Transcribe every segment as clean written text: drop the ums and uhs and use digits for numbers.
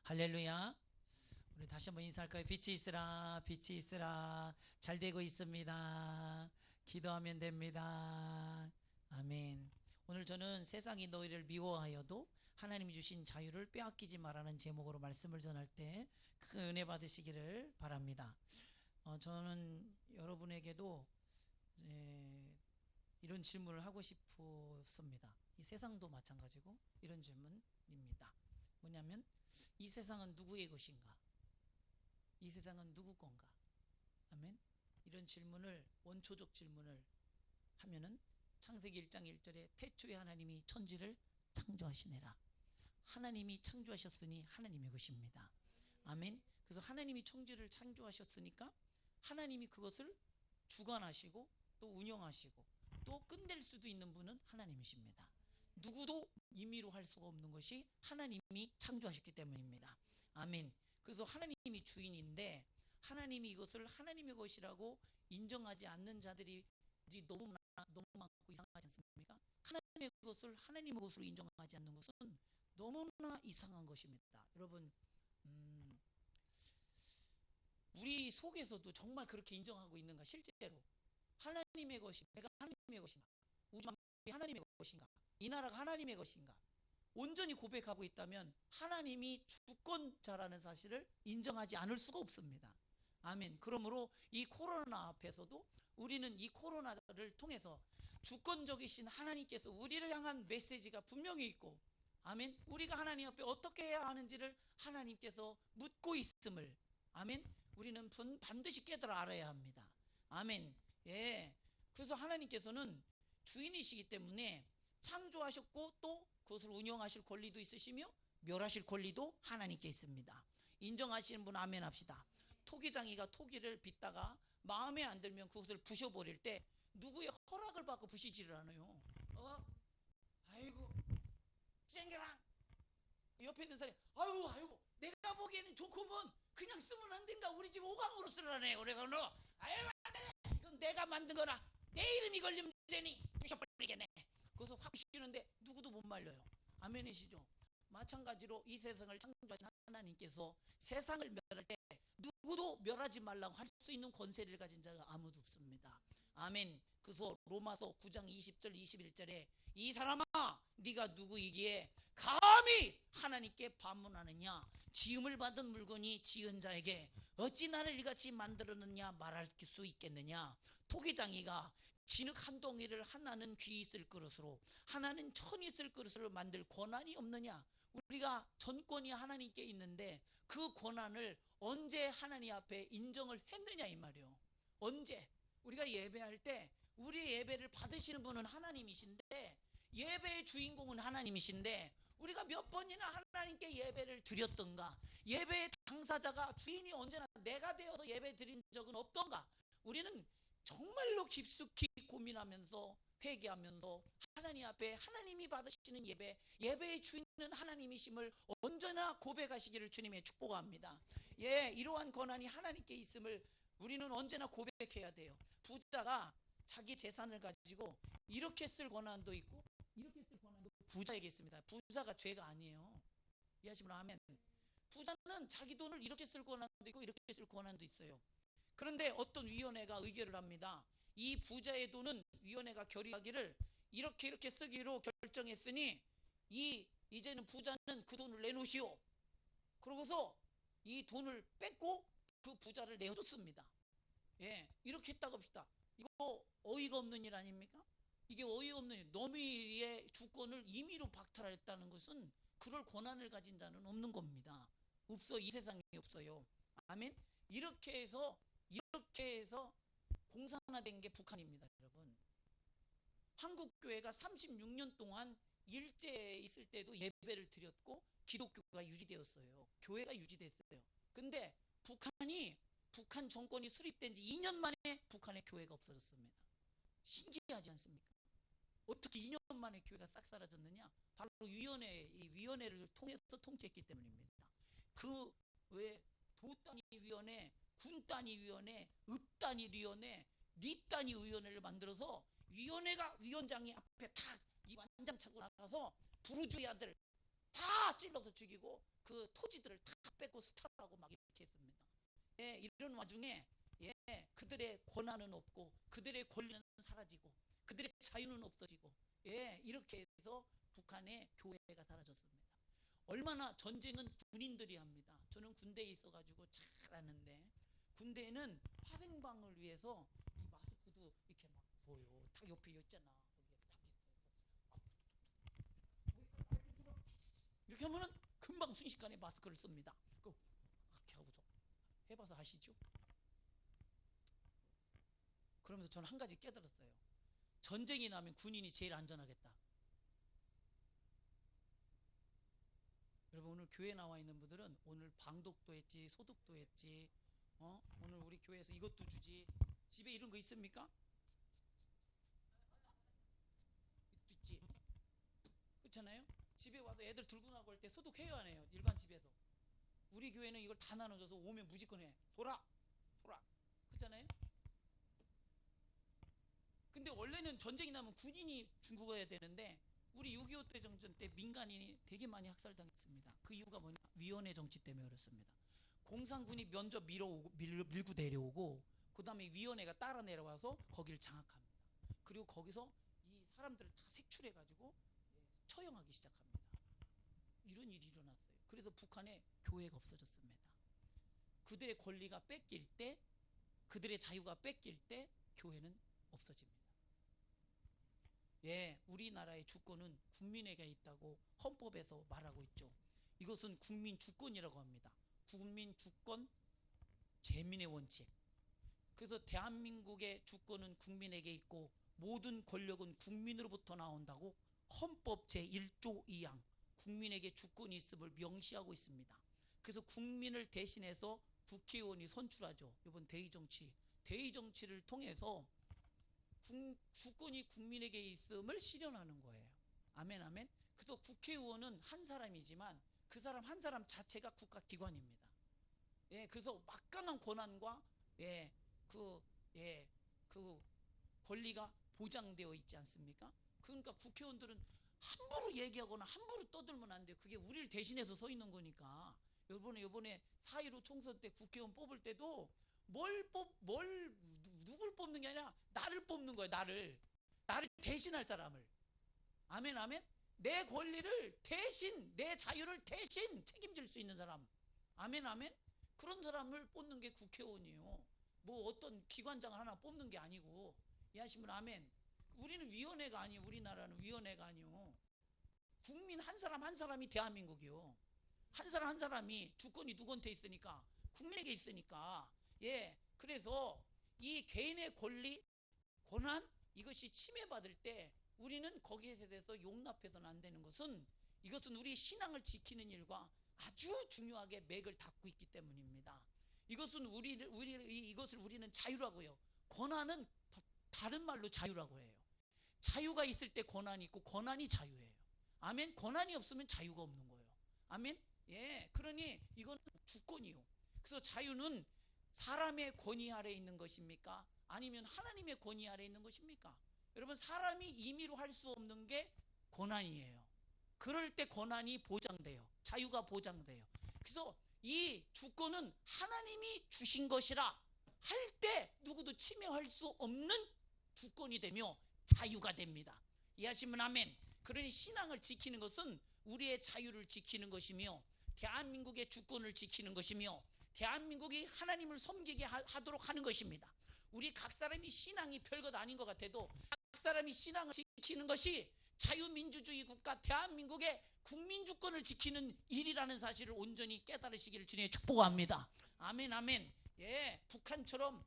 할렐루야. 우리 다시 한번 인사할까요? 빛이 있으라, 빛이 있으라. 잘 되고 있습니다. 기도하면 됩니다. 아멘. 오늘 저는 세상이 너희를 미워하여도 하나님이 주신 자유를 빼앗기지 말라는 제목으로 말씀을 전할 때 큰 은혜 받으시기를 바랍니다. 저는 여러분에게도 이런 질문을 하고 싶습니다. 이 세상도 마찬가지고 이런 질문입니다. 뭐냐면 이 세상은 누구의 것인가? 이 세상은 누구 건가? 아멘. 이런 질문을, 원초적 질문을 하면은 창세기 1장 1절에 태초에 하나님이 천지를 창조하시니라. 하나님이 창조하셨으니 하나님의 것입니다. 아멘. 그래서 하나님이 천지를 창조하셨으니까 하나님이 그것을 주관하시고 또 운영하시고 또 끝낼 수도 있는 분은 하나님이십니다. 누구도 임의로 할 수가 없는 것이 하나님이 창조하셨기 때문입니다. 아멘. 그래서 하나님이 주인인데 하나님이 이것을 하나님의 것이라고 인정하지 않는 자들이 너무 많고 이상하지 않습니까? 하나님의 것을 하나님의 것으로 인정하지 않는 것은 너무나 이상한 것입니다. 여러분, 우리 속에서도 정말 그렇게 인정하고 있는가? 실제로 하나님의 것이 내가 하나님의 것인가? 우주 만물이 하나님의 것인가? 이 나라가 하나님의 것인가? 온전히 고백하고 있다면 하나님이 주권자라는 사실을 인정하지 않을 수가 없습니다. 아멘. 그러므로 이 코로나 앞에서도 우리는 이 코로나를 통해서 주권적이신 하나님께서 우리를 향한 메시지가 분명히 있고, 아멘, 우리가 하나님 앞에 어떻게 해야 하는지를 하나님께서 묻고 있음을, 아멘, 우리는 반드시 깨달아 알아야 합니다. 아멘. 예. 그래서 하나님께서는 주인이시기 때문에 창조하셨고 또 그것을 운영하실 권리도 있으시며 멸하실 권리도 하나님께 있습니다. 인정하시는 분 아멘 합시다. 토기장이가 토기를 빚다가 마음에 안 들면 그것을 부셔버릴 때 누구의 허락을 받고 부시지를 않아요. 아이고 쨍그랑 옆에 있는 사람이 아이고 내가 보기에는 좋구먼 그냥 쓰면 안 된다. 우리 집 오감으로 쓰라네. 그래가 너 아유 안돼. 이건 내가 만든 거라 내 이름이 걸리면 되니 부셔버리겠네. 그래서 확 부시는데 누구도 못 말려요. 아멘이시죠? 마찬가지로 이 세상을 창조하신 하나님께서 세상을 멸할 때 누구도 멸하지 말라고 할 수 있는 권세를 가진 자가 아무도 없습니다. 아멘. 그래서 로마서 9장 20절 21절에 이 사람아 네가 누구이기에 감히 하나님께 반문하느냐? 지음을 받은 물건이 지은 자에게 어찌 나를 이같이 만들었느냐 말할 수 있겠느냐? 토기장이가 진흙 한 덩이를 하나는 귀 있을 그릇으로 하나는 천이 있을 그릇으로 만들 권한이 없느냐? 우리가 전권이 하나님께 있는데 그 권한을 언제 하나님 앞에 인정을 했느냐 이 말이요. 언제? 우리가 예배할 때 우리 예배를 받으시는 분은 하나님이신데 예배의 주인공은 하나님이신데 우리가 몇 번이나 하나님께 예배를 드렸던가? 예배의 당사자가 주인이 언제나 내가 되어서 예배 드린 적은 없던가? 우리는 정말로 깊숙이 고민하면서 회개하면서 하나님 앞에 하나님이 받으시는 예배의 주인은 하나님이심을 언제나 고백하시기를 주님의 축복합니다. 예, 이러한 권한이 하나님께 있음을 우리는 언제나 고백해야 돼요. 부자가 자기 재산을 가지고 이렇게 쓸 권한도 있고 이렇게 쓸 권한도 부자에게 있습니다. 부자가 죄가 아니에요. 이해하시면 아멘. 부자는 자기 돈을 이렇게 쓸 권한도 있고 이렇게 쓸 권한도 있어요. 그런데 어떤 위원회가 의결을 합니다. 이 부자의 돈은 위원회가 결의하기를 이렇게 쓰기로 결정했으니 이제는 부자는 그 돈을 내놓으시오. 그러고서 이 돈을 뺏고 그 부자를 내어줬습니다. 예, 이렇게 했다고 합시다. 이거 어이가 없는 일 아닙니까? 이게 어이가 없는 일. 너미의 주권을 임의로 박탈했다는 것은 그럴 권한을 가진 자는 없는 겁니다. 없어. 이 세상에 없어요. 아멘. 이렇게 해서 공산화된 게 북한입니다, 여러분. 한국교회가 36년 동안 일제에 있을 때도 예배를 드렸고 기독교가 유지되었어요. 교회가 유지됐어요. 근데 북한 정권이 수립된 지 2년 만에 북한의 교회가 없어졌습니다. 신기하지 않습니까? 어떻게 2년 만에 교회가 싹 사라졌느냐? 바로 이 위원회를 통해서 통치했기 때문입니다. 그 외 도단위위원회, 군단위위원회, 읍단위위원회, 리단위위원회를 만들어서 위원장이 앞에 탁 이 완장 차고 나가서 부르주의 아들 다 찔러서 죽이고 그 토지들을 다 뺏고 스타라고 막 이렇게 했습니다. 예, 이런 와중에 예, 그들의 권한은 없고 그들의 권리는 사라지고 그들의 자유는 없어지고 예, 이렇게 해서 북한의 교회가 사라졌습니다. 얼마나 전쟁은 군인들이 합니다. 저는 군대에 있어가지고 잘 아는데 군대에는 화생방을 위해서 이 마스크도 이렇게 막 보여. 딱 옆에 있잖아. 이렇게 하면은 금방 순식간에 마스크를 씁니다. 이렇게 하고서 해봐서 아시죠? 그러면서 저는 한 가지 깨달았어요. 전쟁이 나면 군인이 제일 안전하겠다. 여러분 오늘 교회 나와 있는 분들은 오늘 방독도 했지 소독도 했지 오늘 우리 교회에서 이것도 주지 집에 이런 거 있습니까? 있지. 그렇잖아요. 집에 와서 애들 들고 나고 할 때 소독해야 하네요. 일반 집에서. 우리 교회는 이걸 다 나눠줘서 오면 무조건 해. 돌아 그렇잖아요. 근데 원래는 전쟁이 나면 군인이 중국 가야 되는데 우리 6.25 대정전 때 민간인이 되게 많이 학살당했습니다. 그 이유가 뭐냐? 위원회 정치 때문에 그렇습니다. 공산군이 먼저 밀고 내려오고 그 다음에 위원회가 따라 내려와서 거기를 장악합니다. 그리고 거기서 이 사람들을 다 색출해가지고 처형하기 시작합니다. 이런 일이 일어났어요. 그래서 북한에 교회가 없어졌습니다. 그들의 권리가 뺏길 때, 그들의 자유가 뺏길 때 교회는 없어집니다. 예, 우리나라의 주권은 국민에게 있다고 헌법에서 말하고 있죠. 이것은 국민 주권이라고 합니다. 국민 주권, 재민의 원칙. 그래서 대한민국의 주권은 국민에게 있고 모든 권력은 국민으로부터 나온다고 헌법 제1조 2항 국민에게 주권이 있음을 명시하고 있습니다. 그래서 국민을 대신해서 국회의원이 선출하죠. 이번 대의정치를 통해서 주권이 국민에게 있음을 실현하는 거예요. 아멘 아멘. 그래서 국회의원은 한 사람이지만 그 사람 한 사람 자체가 국가기관입니다. 예, 그래서 막강한 권한과 그 권리가 보장되어 있지 않습니까? 그러니까 국회의원들은 함부로 얘기하거나 함부로 떠들면 안 돼요. 그게 우리를 대신해서 서 있는 거니까. 요번에 4.15 총선 때 국회의원 뽑을 때도 누굴 뽑는 게 아니라 나를 뽑는 거예요. 나를 대신할 사람을. 아멘 아멘. 내 권리를 대신, 내 자유를 대신 책임질 수 있는 사람. 아멘 아멘. 그런 사람을 뽑는 게 국회의원이에요. 뭐 어떤 기관장을 하나 뽑는 게 아니고. 이해하시면 아멘. 우리는 위원회가 아니에요. 우리나라는 위원회가 아니에요. 국민 한 사람 한 사람이 대한민국이요. 한 사람 한 사람이 주권이 누구한테 있으니까? 국민에게 있으니까. 예, 그래서 이 개인의 권리, 권한 이것이 침해받을 때 우리는 거기에 대해서 용납해서는 안 되는 것은 이것은 우리 신앙을 지키는 일과 아주 중요하게 맥을 닫고 있기 때문입니다. 이것은 이것을 우리는 자유라고요. 권한은 다른 말로 자유라고 해요. 자유가 있을 때 권한이 있고 권한이 자유예요. 아멘. 권한이 없으면 자유가 없는 거예요. 아멘. 예, 그러니 이건 주권이요. 그래서 자유는 사람의 권위 아래 있는 것입니까? 아니면 하나님의 권위 아래 있는 것입니까? 여러분, 사람이 임의로 할 수 없는 게 권한이에요. 그럴 때 권한이 보장돼요. 자유가 보장돼요. 그래서 이 주권은 하나님이 주신 것이라 할 때 누구도 침해할 수 없는 주권이 되며 자유가 됩니다. 이해하시면 아멘. 그러니 신앙을 지키는 것은 우리의 자유를 지키는 것이며 대한민국의 주권을 지키는 것이며 대한민국이 하나님을 섬기게 하도록 하는 것입니다. 우리 각 사람이 신앙이 별것 아닌 것 같아도 각 사람이 신앙을 지키는 것이 자유민주주의 국가 대한민국의 국민주권을 지키는 일이라는 사실을 온전히 깨달으시기를 주님의 축복합니다. 아멘 아멘. 예, 북한처럼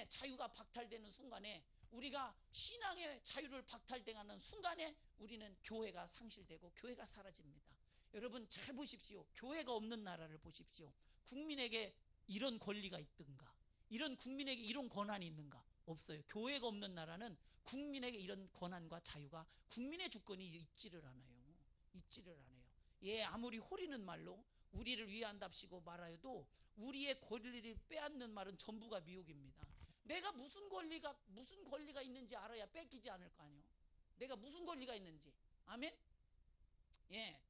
자유가 박탈되는 순간에 우리가 신앙의 자유를 박탈당하는 순간에 우리는 교회가 상실되고 교회가 사라집니다. 여러분 잘 보십시오. 교회가 없는 나라를 보십시오. 국민에게 이런 권리가 있든가 이런 국민에게 이런 권한이 있는가? 없어요. 교회가 없는 나라는 국민에게 이런 권한과 자유가 국민의 주권이 있지를 않아요. 예, 아무리 호리는 말로 우리를 위한답시고 말하여도 우리의 권리를 빼앗는 말은 전부가 미혹입니다. 내가 무슨 권리가 있는지 알아야 뺏기지 않을 거 아니에요. 내가 무슨 권리가 있는지. 아멘. 예.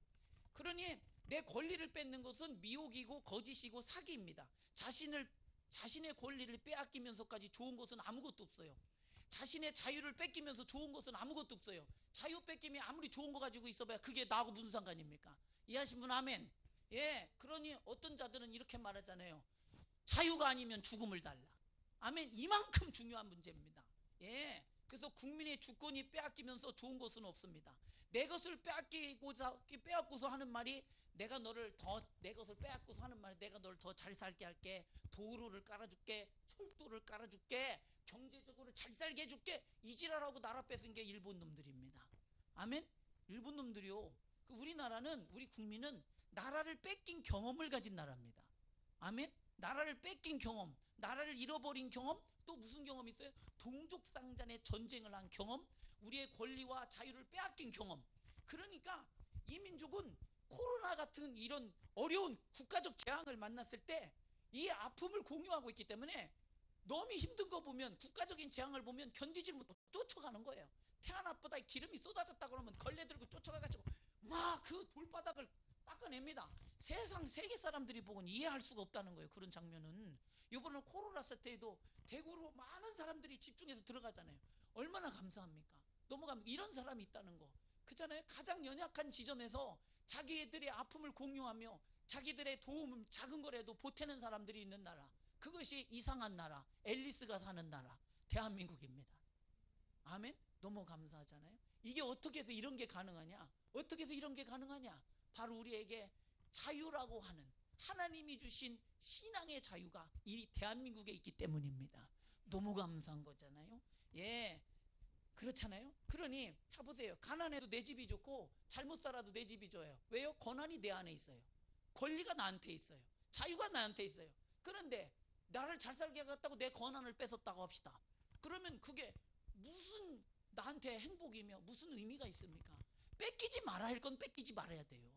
그러니 내 권리를 뺏는 것은 미혹이고 거짓이고 사기입니다. 자신의 권리를 빼앗기면서까지 좋은 것은 아무것도 없어요. 자신의 자유를 뺏기면서 좋은 것은 아무것도 없어요. 자유 뺏김이 아무리 좋은 거 가지고 있어봐야 그게 나하고 무슨 상관입니까? 이해하신 분 아멘. 예, 그러니 어떤 자들은 이렇게 말하잖아요. 자유가 아니면 죽음을 달라. 아멘. 이만큼 중요한 문제입니다. 예, 그래서 국민의 주권이 빼앗기면서 좋은 것은 없습니다. 내 것을 빼앗고서 하는 말이 내 것을 빼앗고서 하는 말이 내가 너를 더 잘 살게 할게, 도로를 깔아줄게, 철도를 깔아줄게, 경제적으로 잘 살게 해줄게, 이지랄하고 나라 뺏은 게 일본 놈들입니다. 아멘. 일본 놈들이요. 우리 국민은 나라를 뺏긴 경험을 가진 나라입니다. 아멘. 나라를 뺏긴 경험, 나라를 잃어버린 경험, 또 무슨 경험이 있어요? 동족상잔의 전쟁을 한 경험, 우리의 권리와 자유를 빼앗긴 경험. 그러니까 이 민족은 코로나 같은 이런 어려운 국가적 재앙을 만났을 때 이 아픔을 공유하고 있기 때문에 너무 힘든 거 보면, 국가적인 재앙을 보면 견디질 못하고 쫓아가는 거예요. 태안 앞바다에 기름이 쏟아졌다 그러면 걸레 들고 쫓아가가지고 막 그 돌바닥을 닦아냅니다. 세계 사람들이 보고는 이해할 수가 없다는 거예요. 그런 장면은. 이번에 코로나 사태에도 대구로 많은 사람들이 집중해서 들어가잖아요. 얼마나 감사합니까? 너무 이런 사람이 있다는 거. 그잖아요. 가장 연약한 지점에서 자기들의 아픔을 공유하며 자기들의 도움, 작은 거라도 보태는 사람들이 있는 나라. 그것이 이상한 나라, 앨리스가 사는 나라, 대한민국입니다. 아멘. 너무 감사하잖아요. 이게 어떻게 해서 이런 게 가능하냐? 어떻게 해서 이런 게 가능하냐? 바로 우리에게 자유라고 하는 하나님이 주신 신앙의 자유가 이 대한민국에 있기 때문입니다. 너무 감사한 거잖아요. 예, 그렇잖아요. 그러니 자 보세요. 가난해도 내 집이 좋고 잘못 살아도 내 집이 좋아요. 왜요? 권한이 내 안에 있어요. 권리가 나한테 있어요. 자유가 나한테 있어요. 그런데 나를 잘 살게 하겠다고 내 권한을 뺏었다고 합시다. 그러면 그게 무슨 나한테 행복이며 무슨 의미가 있습니까? 뺏기지 말아야 할 건 뺏기지 말아야 돼요.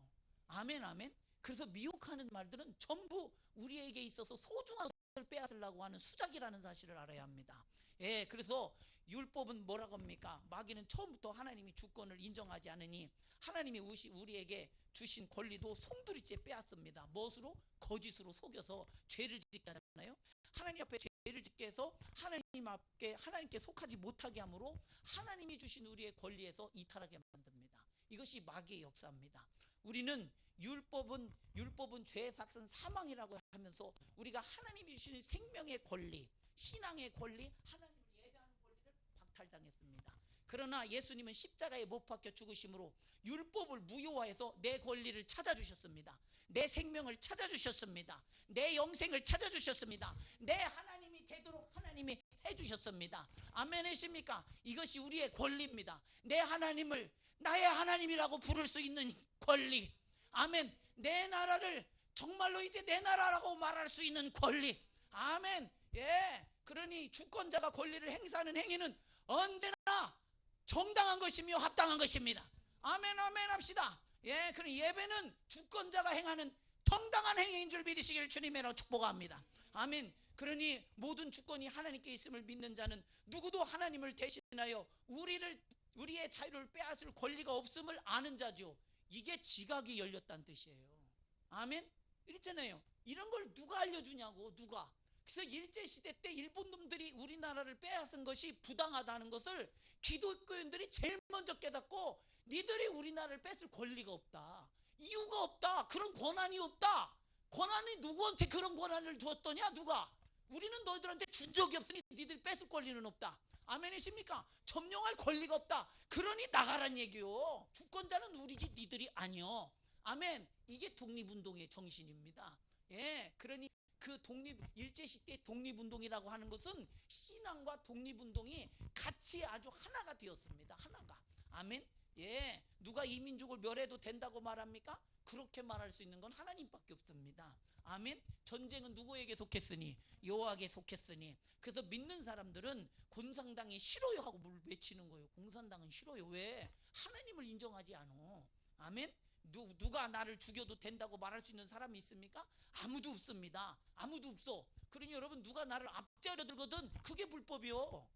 아멘, 아멘. 그래서 미혹하는 말들은 전부 우리에게 있어서 소중한 것을 빼앗으려고 하는 수작이라는 사실을 알아야 합니다. 예, 그래서 율법은 뭐라고 합니까? 마귀는 처음부터 하나님이 주권을 인정하지 않으니 하나님이 우리에게 주신 권리도 송두리째 빼앗습니다. 무엇으로? 거짓으로 속여서 죄를 짓게 하잖아요. 하나님 앞에 죄를 짓게 해서 하나님께 속하지 못하게 함으로 하나님이 주신 우리의 권리에서 이탈하게 만듭니다. 이것이 마귀의 역사입니다. 우리는 율법은 죄의 삭은 사망이라고 하면서 우리가 하나님이 주신 생명의 권리, 신앙의 권리, 하나님을 예배하는 권리를 박탈당했습니다. 그러나 예수님은 십자가에 못 박혀 죽으심으로 율법을 무효화해서 내 권리를 찾아주셨습니다. 내 생명을 찾아주셨습니다. 내 영생을 찾아주셨습니다. 내 하나님이 되도록 하나님이 해주셨습니다. 아멘 하십니까? 이것이 우리의 권리입니다. 내 하나님을 나의 하나님이라고 부를 수 있는 권리. 아멘. 내 나라를 정말로 이제 내 나라라고 말할 수 있는 권리. 아멘. 예. 그러니 주권자가 권리를 행사하는 행위는 언제나 정당한 것이며 합당한 것입니다. 아멘, 아멘 합시다. 예. 그럼 예배는 주권자가 행하는 정당한 행위인 줄 믿으시길 주님으로 축복합니다. 아멘. 그러니 모든 주권이 하나님께 있음을 믿는 자는 누구도 하나님을 대신하여 우리의 자유를 빼앗을 권리가 없음을 아는 자죠. 이게 지각이 열렸다는 뜻이에요. 아멘. 이랬잖아요. 이런 걸 누가 알려주냐고. 누가. 그래서 일제시대 때 일본 놈들이 우리나라를 빼앗은 것이 부당하다는 것을 기독교인들이 제일 먼저 깨닫고, 니들이 우리나라를 뺏을 권리가 없다, 이유가 없다, 그런 권한이 없다. 권한이 누구한테 그런 권한을 주었더냐? 누가? 우리는 너희들한테 준 적이 없으니 니들이 뺏을 권리는 없다. 아멘이십니까? 점령할 권리가 없다. 그러니 나가란 얘기요. 주권자는 우리지 니들이 아니요. 아멘. 이게 독립운동의 정신입니다. 예, 그러니 그 일제시대 독립운동이라고 하는 것은 신앙과 독립운동이 같이 아주 하나가 되었습니다. 하나가. 아멘. 예, 누가 이 민족을 멸해도 된다고 말합니까? 그렇게 말할 수 있는 건 하나님밖에 없습니다. 아멘. 전쟁은 누구에게 속했으니? 여호와에게 속했으니. 그래서 믿는 사람들은 공산당이 싫어요 하고 외치는 거예요. 공산당은 싫어요. 왜? 하나님을 인정하지 않아. 아멘. 누가 나를 죽여도 된다고 말할 수 있는 사람이 있습니까? 아무도 없습니다. 아무도 없어. 그러니 여러분, 누가 나를 앞자려 들거든 그게 불법이요.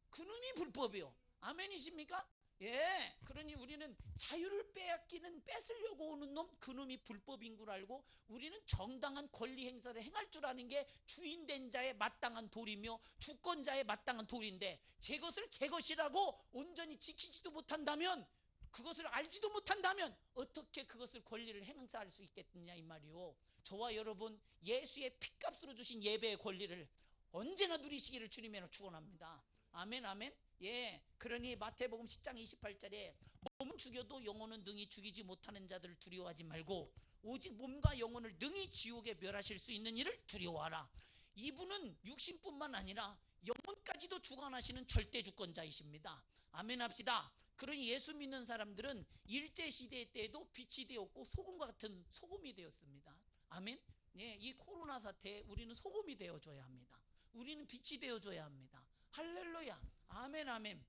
그놈이 불법이요. 아멘이십니까? 예, 그러니 우리는 자유를 빼앗기는 뺏으려고 오는 놈, 그놈이 불법인 줄 알고 우리는 정당한 권리 행사를 행할 줄 아는 게 주인된 자의 마땅한 도리며 주권자의 마땅한 도리인데, 제 것을 제 것이라고 온전히 지키지도 못한다면, 그것을 알지도 못한다면 어떻게 그것을 권리를 행사할 수 있겠느냐 이 말이요. 저와 여러분, 예수의 피값으로 주신 예배의 권리를 언제나 누리시기를 주님으로 축원합니다. 아멘, 아멘. 예, 그러니 마태복음 10장 28절에 몸은 죽여도 영혼은 능히 죽이지 못하는 자들을 두려워하지 말고 오직 몸과 영혼을 능히 지옥에 멸하실 수 있는 이를 두려워하라. 이분은 육신뿐만 아니라 영혼까지도 주관하시는 절대 주권자이십니다. 아멘 합시다. 그러니 예수 믿는 사람들은 일제시대 때에도 빛이 되었고 소금과 같은 소금이 되었습니다. 아멘. 예, 이 코로나 사태에 우리는 소금이 되어줘야 합니다. 우리는 빛이 되어줘야 합니다. 할렐루야. 아멘, 아멘.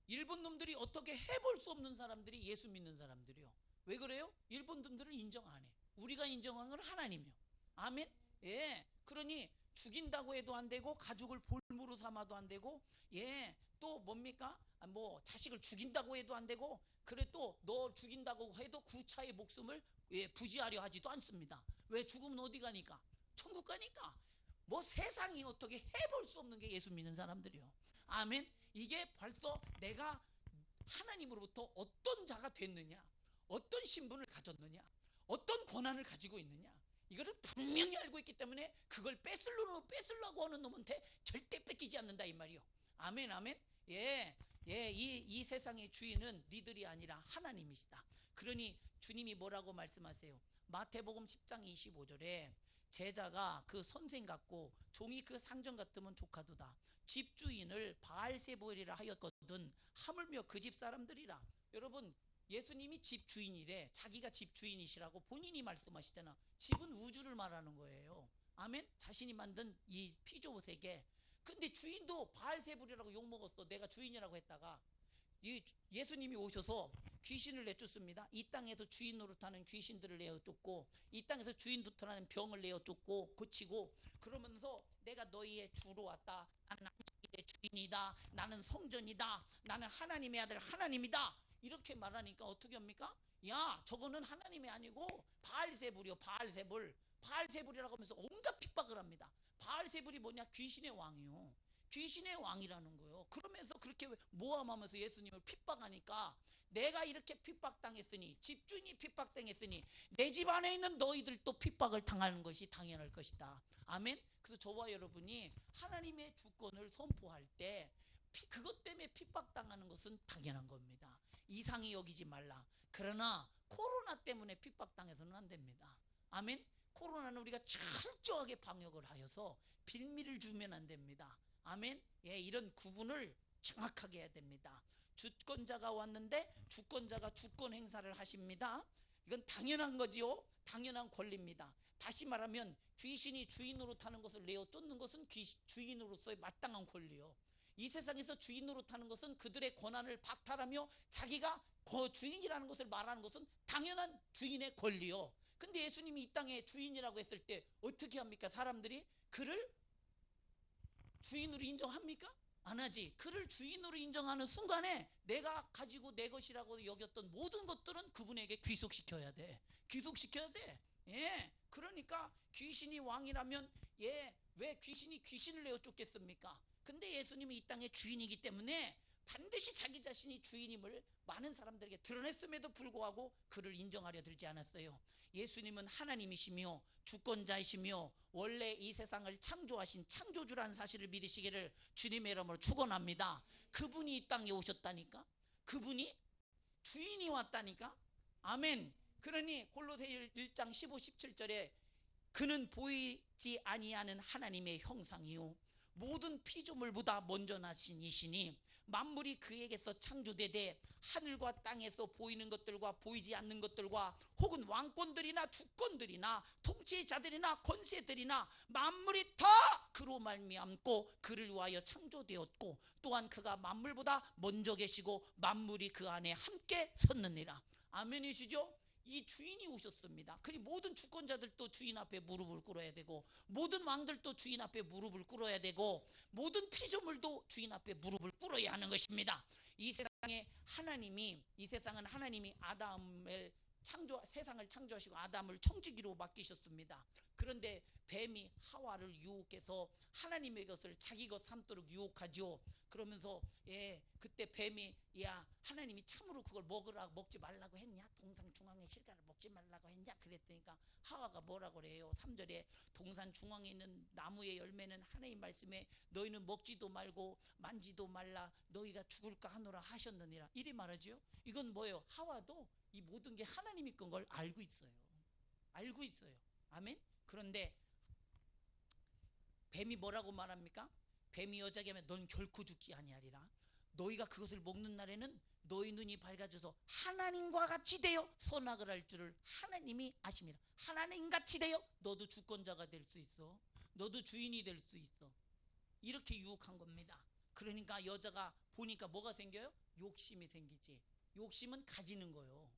일본 놈들이 어떻게 해볼 수 없는 사람들이 예수 믿는 사람들이요. 왜 그래요? 일본 놈들을 인정 안 해. 우리가 인정한 건 하나님이요. 아멘. 예, 그러니 죽인다고 해도 안 되고 가족을 볼모로 삼아도 안 되고, 예, 또 뭡니까? 뭐 자식을 죽인다고 해도 안 되고, 그래 또 너 죽인다고 해도 구차의 목숨을 부지하려 하지도 않습니다. 왜? 죽으면 어디 가니까? 천국 가니까. 뭐 세상이 어떻게 해볼 수 없는 게 예수 믿는 사람들이요. 아멘. 이게 벌써 내가 하나님으로부터 어떤 자가 됐느냐, 어떤 신분을 가졌느냐, 어떤 권한을 가지고 있느냐, 이거를 분명히 알고 있기 때문에 그걸 뺏으려고 하는 놈한테 절대 뺏기지 않는다 이 말이요. 아멘, 아멘. 예, 예, 이 세상의 주인은 니들이 아니라 하나님이시다. 그러니 주님이 뭐라고 말씀하세요? 마태복음 10장 25절에 제자가 그 선생 같고 종이 그 상전 같으면 조카도다. 집주인을 바알세불이라 하였거든 하물며 그 집 사람들이라. 여러분, 예수님이 집주인이래. 자기가 집주인이시라고 본인이 말씀하시잖아. 집은 우주를 말하는 거예요. 아멘. 자신이 만든 이 피조 세계. 근데 주인도 바알세불이라고 욕먹었어. 내가 주인이라고 했다가 예수님이 오셔서 귀신을 내쫓습니다. 이 땅에서 주인 노릇하는 귀신들을 내어쫓고, 이 땅에서 주인 노릇하는 병을 내어쫓고 고치고, 그러면서 내가 너희의 주로 왔다. 나는 너희의 주인이다. 나는 성전이다. 나는 하나님의 아들 하나님이다. 이렇게 말하니까 어떻게 합니까? 야, 저거는 하나님이 아니고 바알세불이요. 바알세불. 바알세불이라고 하면서 온갖 핍박을 합니다. 바알세불이 뭐냐? 귀신의 왕이요. 귀신의 왕이라는 거예요. 그러면서 그렇게 모함하면서 예수님을 핍박하니까, 내가 이렇게 핍박당했으니, 집주인이 핍박당했으니 내 집 안에 있는 너희들도 핍박을 당하는 것이 당연할 것이다. 아멘. 그래서 저와 여러분이 하나님의 주권을 선포할 때 그것 때문에 핍박당하는 것은 당연한 겁니다. 이상히 여기지 말라. 그러나 코로나 때문에 핍박당해서는 안 됩니다. 아멘. 코로나는 우리가 철저하게 방역을 하여서 빌미를 주면 안 됩니다. 아멘. 예, 이런 구분을 정확하게 해야 됩니다. 주권자가 왔는데 주권자가 주권 행사를 하십니다. 이건 당연한 거지요. 당연한 권리입니다. 다시 말하면 귀신이 주인으로 타는 것을 내어 쫓는 것은 주인으로서의 마땅한 권리요. 이 세상에서 주인으로 타는 것은 그들의 권한을 박탈하며 자기가 주인이라는 것을 말하는 것은 당연한 주인의 권리요. 근데 예수님이 이 땅에 주인이라고 했을 때 어떻게 합니까? 사람들이 그를 주인으로 인정합니까? 안 하지. 그를 주인으로 인정하는 순간에 내가 가지고 내 것이라고 여겼던 모든 것들은 그분에게 귀속시켜야 돼. 귀속시켜야 돼. 예. 그러니까 귀신이 왕이라면, 예, 왜 귀신이 귀신을 내어 쫓겠습니까? 근데 예수님이 이 땅의 주인이기 때문에 반드시 자기 자신이 주인임을 많은 사람들에게 드러냈음에도 불구하고 그를 인정하려 들지 않았어요. 예수님은 하나님이시며 주권자이시며 원래 이 세상을 창조하신 창조주라는 사실을 믿으시기를 주님의 이름으로 축원합니다. 그분이 이 땅에 오셨다니까. 그분이 주인이 왔다니까. 아멘. 그러니 골로새 1장 15, 17절에 그는 보이지 아니하는 하나님의 형상이요 모든 피조물보다 먼저 나신 이시니 만물이 그에게서 창조되되 하늘과 땅에서 보이는 것들과 보이지 않는 것들과 혹은 왕권들이나 주권들이나 통치자들이나 권세들이나 만물이 다 그로 말미암고 그를 위하여 창조되었고 또한 그가 만물보다 먼저 계시고 만물이 그 안에 함께 섰느니라. 아멘이시죠? 이 주인이 오셨습니다. 그리 모든 주권자들도 주인 앞에 무릎을 꿇어야 되고 모든 왕들도 주인 앞에 무릎을 꿇어야 되고 모든 피조물도 주인 앞에 무릎을 꿇어야 하는 것입니다. 이 세상 이 세상은 하나님이 아담을 세상을 창조하시고 아담을 청지기로 맡기셨습니다. 그런데 뱀이 하와를 유혹해서 하나님의 것을 자기 것 삼도록 유혹하죠. 그러면서 그때 뱀이 야 하나님이 참으로 그걸 먹지 말라고 했냐? 동산 중앙의 실과를 먹지 말라고 했냐? 그랬더니까 하와가 뭐라고 그래요? 3절에 동산 중앙에 있는 나무의 열매는 하나님 말씀에 너희는 먹지도 말고 만지도 말라 너희가 죽을까 하노라 하셨느니라 이리 말하죠. 이건 뭐예요? 하와도 이 모든 게 하나님이 건 걸 알고 있어요. 알고 있어요. 아멘. 그런데 뱀이 뭐라고 말합니까? 뱀이 여자에게 하면 넌 결코 죽지 아니하리라. 너희가 그것을 먹는 날에는 너희 눈이 밝아져서 하나님과 같이 되어 선악을 할 줄을 하나님이 아심이라. 하나님같이 되어 너도 주권자가 될 수 있어. 너도 주인이 될 수 있어. 이렇게 유혹한 겁니다. 그러니까 여자가 보니까 뭐가 생겨요? 욕심이 생기지. 욕심은 가지는 거예요.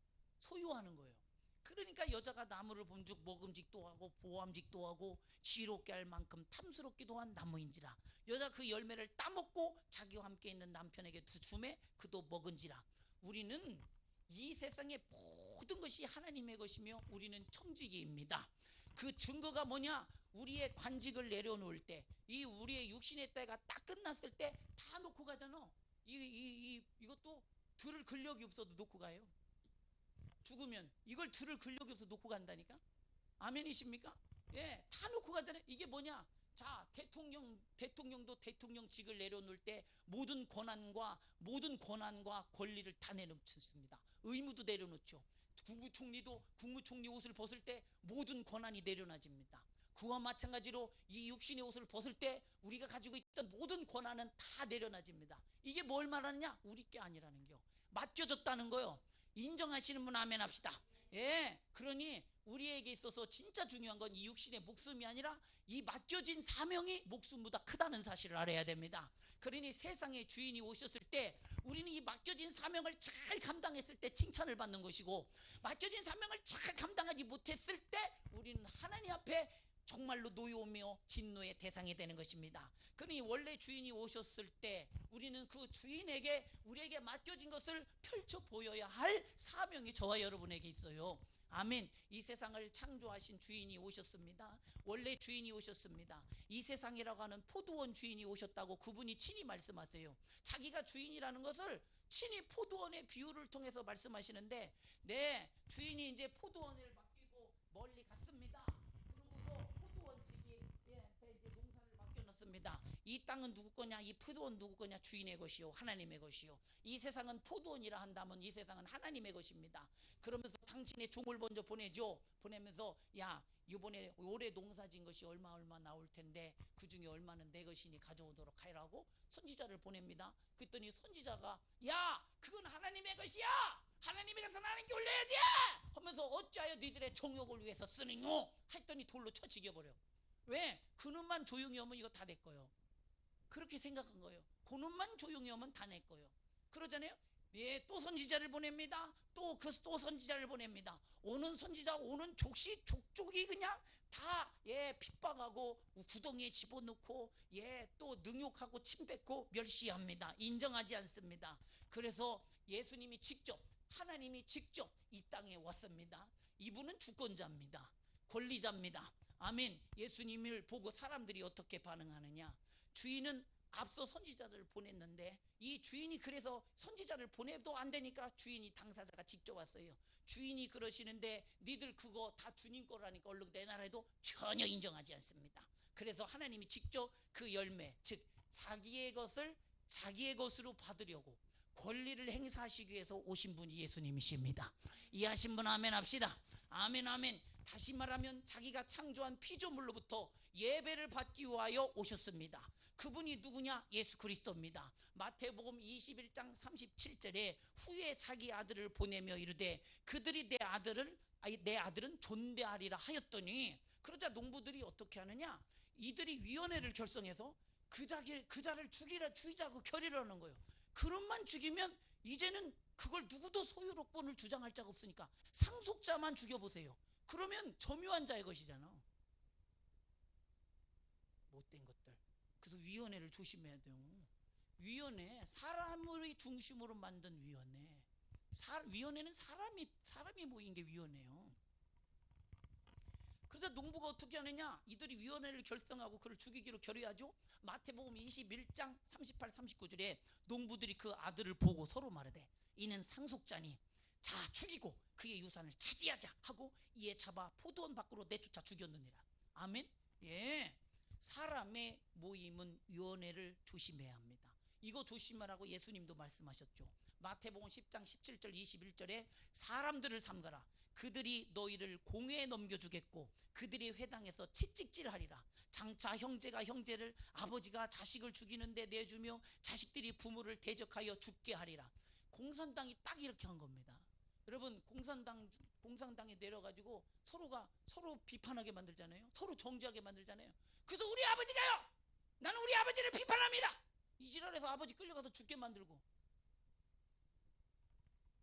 소유하는 거예요. 그러니까 여자가 나무를 본즉 먹음직도 하고 보암직도 하고 지혜롭게 할 만큼 탐스럽기도 한 나무인지라. 여자 그 열매를 따먹고 자기와 함께 있는 남편에게 주매 그도 먹은지라. 우리는 이 세상의 모든 것이 하나님의 것이며 우리는 청지기입니다. 그 증거가 뭐냐? 우리의 관직을 내려놓을 때, 이 우리의 육신의 때가 딱 끝났을 때 다 놓고 가잖아. 이것도 들을 근력이 없어도 놓고 가요. 죽으면 이걸 들을 근력이 없어 놓고 간다니까. 아멘이십니까? 예, 다 놓고 가잖아요. 이게 뭐냐? 자, 대통령도 대통령직을 내려놓을 때 모든 권한과 권리를 다 내려놓습니다. 의무도 내려놓죠. 국무총리도 국무총리 옷을 벗을 때 모든 권한이 내려놔집니다. 그와 마찬가지로 이 육신의 옷을 벗을 때 우리가 가지고 있던 모든 권한은 다 내려놔집니다. 이게 뭘 말하느냐? 우리 게 아니라는 겨. 맡겨졌다는 거요. 인정하시는 분 아멘 합시다. 예, 그러니 우리에게 있어서 진짜 중요한 건 이 육신의 목숨이 아니라 이 맡겨진 사명이 목숨보다 크다는 사실을 알아야 됩니다. 그러니 세상의 주인이 오셨을 때 우리는 이 맡겨진 사명을 잘 감당했을 때 칭찬을 받는 것이고, 맡겨진 사명을 잘 감당하지 못했을 때 우리는 하나님 앞에 정말로 노여우며 진노의 대상이 되는 것입니다. 그러니 원래 주인이 오셨을 때 우리는 그 주인에게 우리에게 맡겨진 것을 펼쳐 보여야 할 사명이 저와 여러분에게 있어요. 아멘. 이 세상을 창조하신 주인이 오셨습니다. 원래 주인이 오셨습니다. 이 세상이라고 하는 포도원 주인이 오셨다고 그분이 친히 말씀하세요. 자기가 주인이라는 것을 친히 포도원의 비유를 통해서 말씀하시는데, 네, 주인이 이제 포도원을 맡기고 멀리 갔습니다. 그러고서 포도원직이 이제 농사를 맡겨놨습니다. 이 땅은 누구 거냐? 이 포도원 누구 거냐? 주인의 것이요, 하나님의 것이요. 이 세상은 포도원이라 한다면 이 세상은 하나님의 것입니다. 그러면서 당신의 종을 먼저 보내죠. 보내면서 야, 이번에 올해 농사진 것이 얼마 나올 텐데 그 중에 얼마는 내 것이니 가져오도록 하라고 선지자를 보냅니다. 그랬더니 선지자가 야, 그건 하나님의 것이야. 하나님의 것은 하나님께 올려야지 하면서 어찌하여 너희들의 정욕을 위해서 쓰느뇨 했더니 돌로 쳐 죽여버려. 왜? 그놈만 조용히 하면 이거 다 내 거예요. 그렇게 생각한 거예요. 그놈만 조용히 하면 다 내 거예요. 그러잖아요. 예, 또 선지자를 보냅니다. 또 선지자를 보냅니다. 오는 선지자 오는 족족이 그냥 다 핍박하고 구덩이에 집어넣고 또 능욕하고 침뱉고 멸시합니다. 인정하지 않습니다. 그래서 예수님이 직접, 하나님이 직접 이 땅에 왔습니다. 이분은 주권자입니다. 권리자입니다. 아멘. 예수님을 보고 사람들이 어떻게 반응하느냐? 주인은 앞서 선지자들을 보냈는데 이 주인이 그래서 선지자를 보내도 안 되니까 주인이 당사자가 직접 왔어요. 주인이 그러시는데 니들 그거 다 주님 거라니까 얼른 내놔라도 전혀 인정하지 않습니다. 그래서 하나님이 직접 그 열매, 즉 자기의 것을 자기의 것으로 받으려고 권리를 행사하시기 위해서 오신 분이 예수님이십니다. 이해하신 분 아멘 합시다. 아멘 아멘. 다시 말하면 자기가 창조한 피조물로부터 예배를 받기 위하여 오셨습니다. 그분이 누구냐? 예수 그리스도입니다. 마태복음 21장 37절에 후에 자기 아들을 보내며 이르되 그들이 내 아들은 존대하리라 하였더니, 그러자 농부들이 어떻게 하느냐? 이들이 위원회를 결성해서 그 자를 죽이자고 결의를 하는 거예요. 그놈만 죽이면 이제는 그걸 누구도 소유록권을 주장할 자가 없으니까 상속자만 죽여보세요. 그러면 점유한 자의 것이잖아. 못된 것들. 그래서 위원회를 조심해야 돼요. 위원회, 사람을 중심으로 만든 위원회. 위원회는 사람이 모인 게 위원회요. 그래서 농부가 어떻게 하느냐? 이들이 위원회를 결성하고 그를 죽이기로 결의하죠. 마태복음 21장 38, 39절에 농부들이 그 아들을 보고 서로 말하되 이는 상속자니 자 죽이고 그의 유산을 차지하자 하고 이에 잡아 포도원 밖으로 내쫓아 죽였느니라. 아멘. 예, 사람의 모임은 위원회를 조심해야 합니다. 이거 조심하라고 예수님도 말씀하셨죠. 마태복음 10장 17절 21절에 사람들을 삼가라. 그들이 너희를 공회에 넘겨주겠고 그들이 회당에서 채찍질하리라. 장차 형제가 형제를, 아버지가 자식을 죽이는데 내주며 자식들이 부모를 대적하여 죽게 하리라. 공산당이 딱 이렇게 한 겁니다. 여러분, 공산당에 내려가지고 서로 비판하게 만들잖아요. 서로 정죄하게 만들잖아요. 그래서 우리 아버지가요, 나는 우리 아버지를 비판합니다. 이 지랄에서 아버지 끌려가서 죽게 만들고.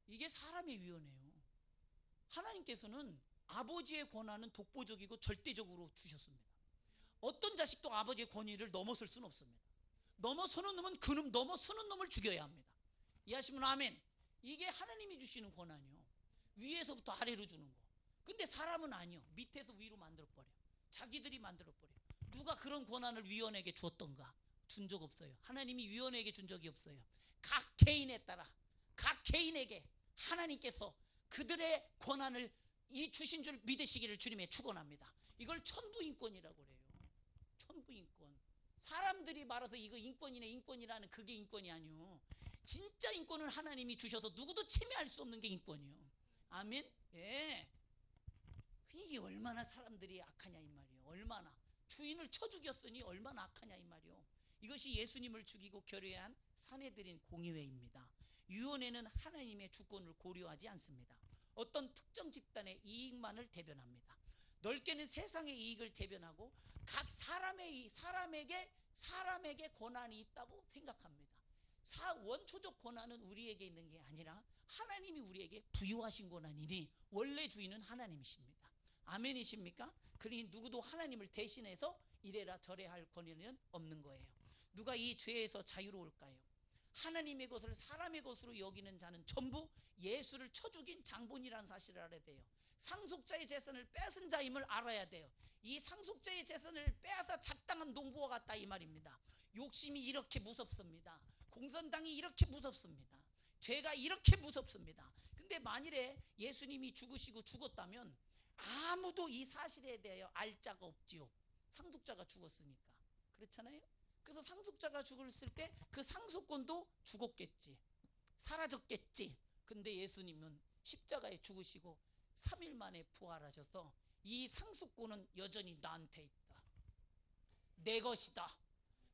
이게 사람의 위원회예요. 하나님께서는 아버지의 권한은 독보적이고 절대적으로 주셨습니다. 어떤 자식도 아버지의 권위를 넘어설 수는 없습니다. 넘어서는 놈은 그놈 넘어서는 놈을 죽여야 합니다. 이해하시면 아멘. 이게 하나님이 주시는 권한이요. 위에서부터 아래로 주는 거. 근데 사람은 아니요. 밑에서 위로 만들어버려. 자기들이 만들어버려. 누가 그런 권한을 위원에게 주었던가? 준 적 없어요. 하나님이 위원에게 준 적이 없어요. 각 개인에 따라, 각 개인에게 하나님께서 그들의 권한을 이 주신 줄 믿으시기를 주님의 축원합니다. 이걸 천부인권이라고 그래요. 천부인권. 사람들이 말해서 이거 인권이네 인권이라는 그게 인권이 아니요. 진짜 인권은 하나님이 주셔서 누구도 침해할 수 없는 게 인권이요. 아멘. 예. 이게 얼마나 사람들이 악하냐 이 말이요. 얼마나 주인을 쳐 죽였으니 얼마나 악하냐 이 말이요. 이것이 예수님을 죽이고 결의한 사내들인 공의회입니다. 위원회는 하나님의 주권을 고려하지 않습니다. 어떤 특정 집단의 이익만을 대변합니다. 넓게는 세상의 이익을 대변하고 각 사람에게 권한이 있다고 생각합니다. 원초적 권한은 우리에게 있는 게 아니라 하나님이 우리에게 부여하신 권한이니 원래 주인은 하나님이십니다. 아멘이십니까? 그러니 누구도 하나님을 대신해서 이래라 저래라 할 권한은 없는 거예요. 누가 이 죄에서 자유로울까요? 하나님의 것을 사람의 것으로 여기는 자는 전부 예수를 쳐 죽인 장본이라는 사실을 알아야 돼요. 상속자의 재산을 뺏은 자임을 알아야 돼요. 이 상속자의 재산을 빼앗아 작당한 농부와 같다 이 말입니다. 욕심이 이렇게 무섭습니다. 공산당이 이렇게 무섭습니다. 죄가 이렇게 무섭습니다. 근데 만일에 예수님이 죽으시고 죽었다면 아무도 이 사실에 대하여 알 자가 없지요. 상속자가 죽었으니까. 그렇잖아요. 그래서 상속자가 죽었을 때 그 상속권도 죽었겠지, 사라졌겠지. 근데 예수님은 십자가에 죽으시고 3일 만에 부활하셔서 이 상속권은 여전히 나한테 있다, 내 것이다.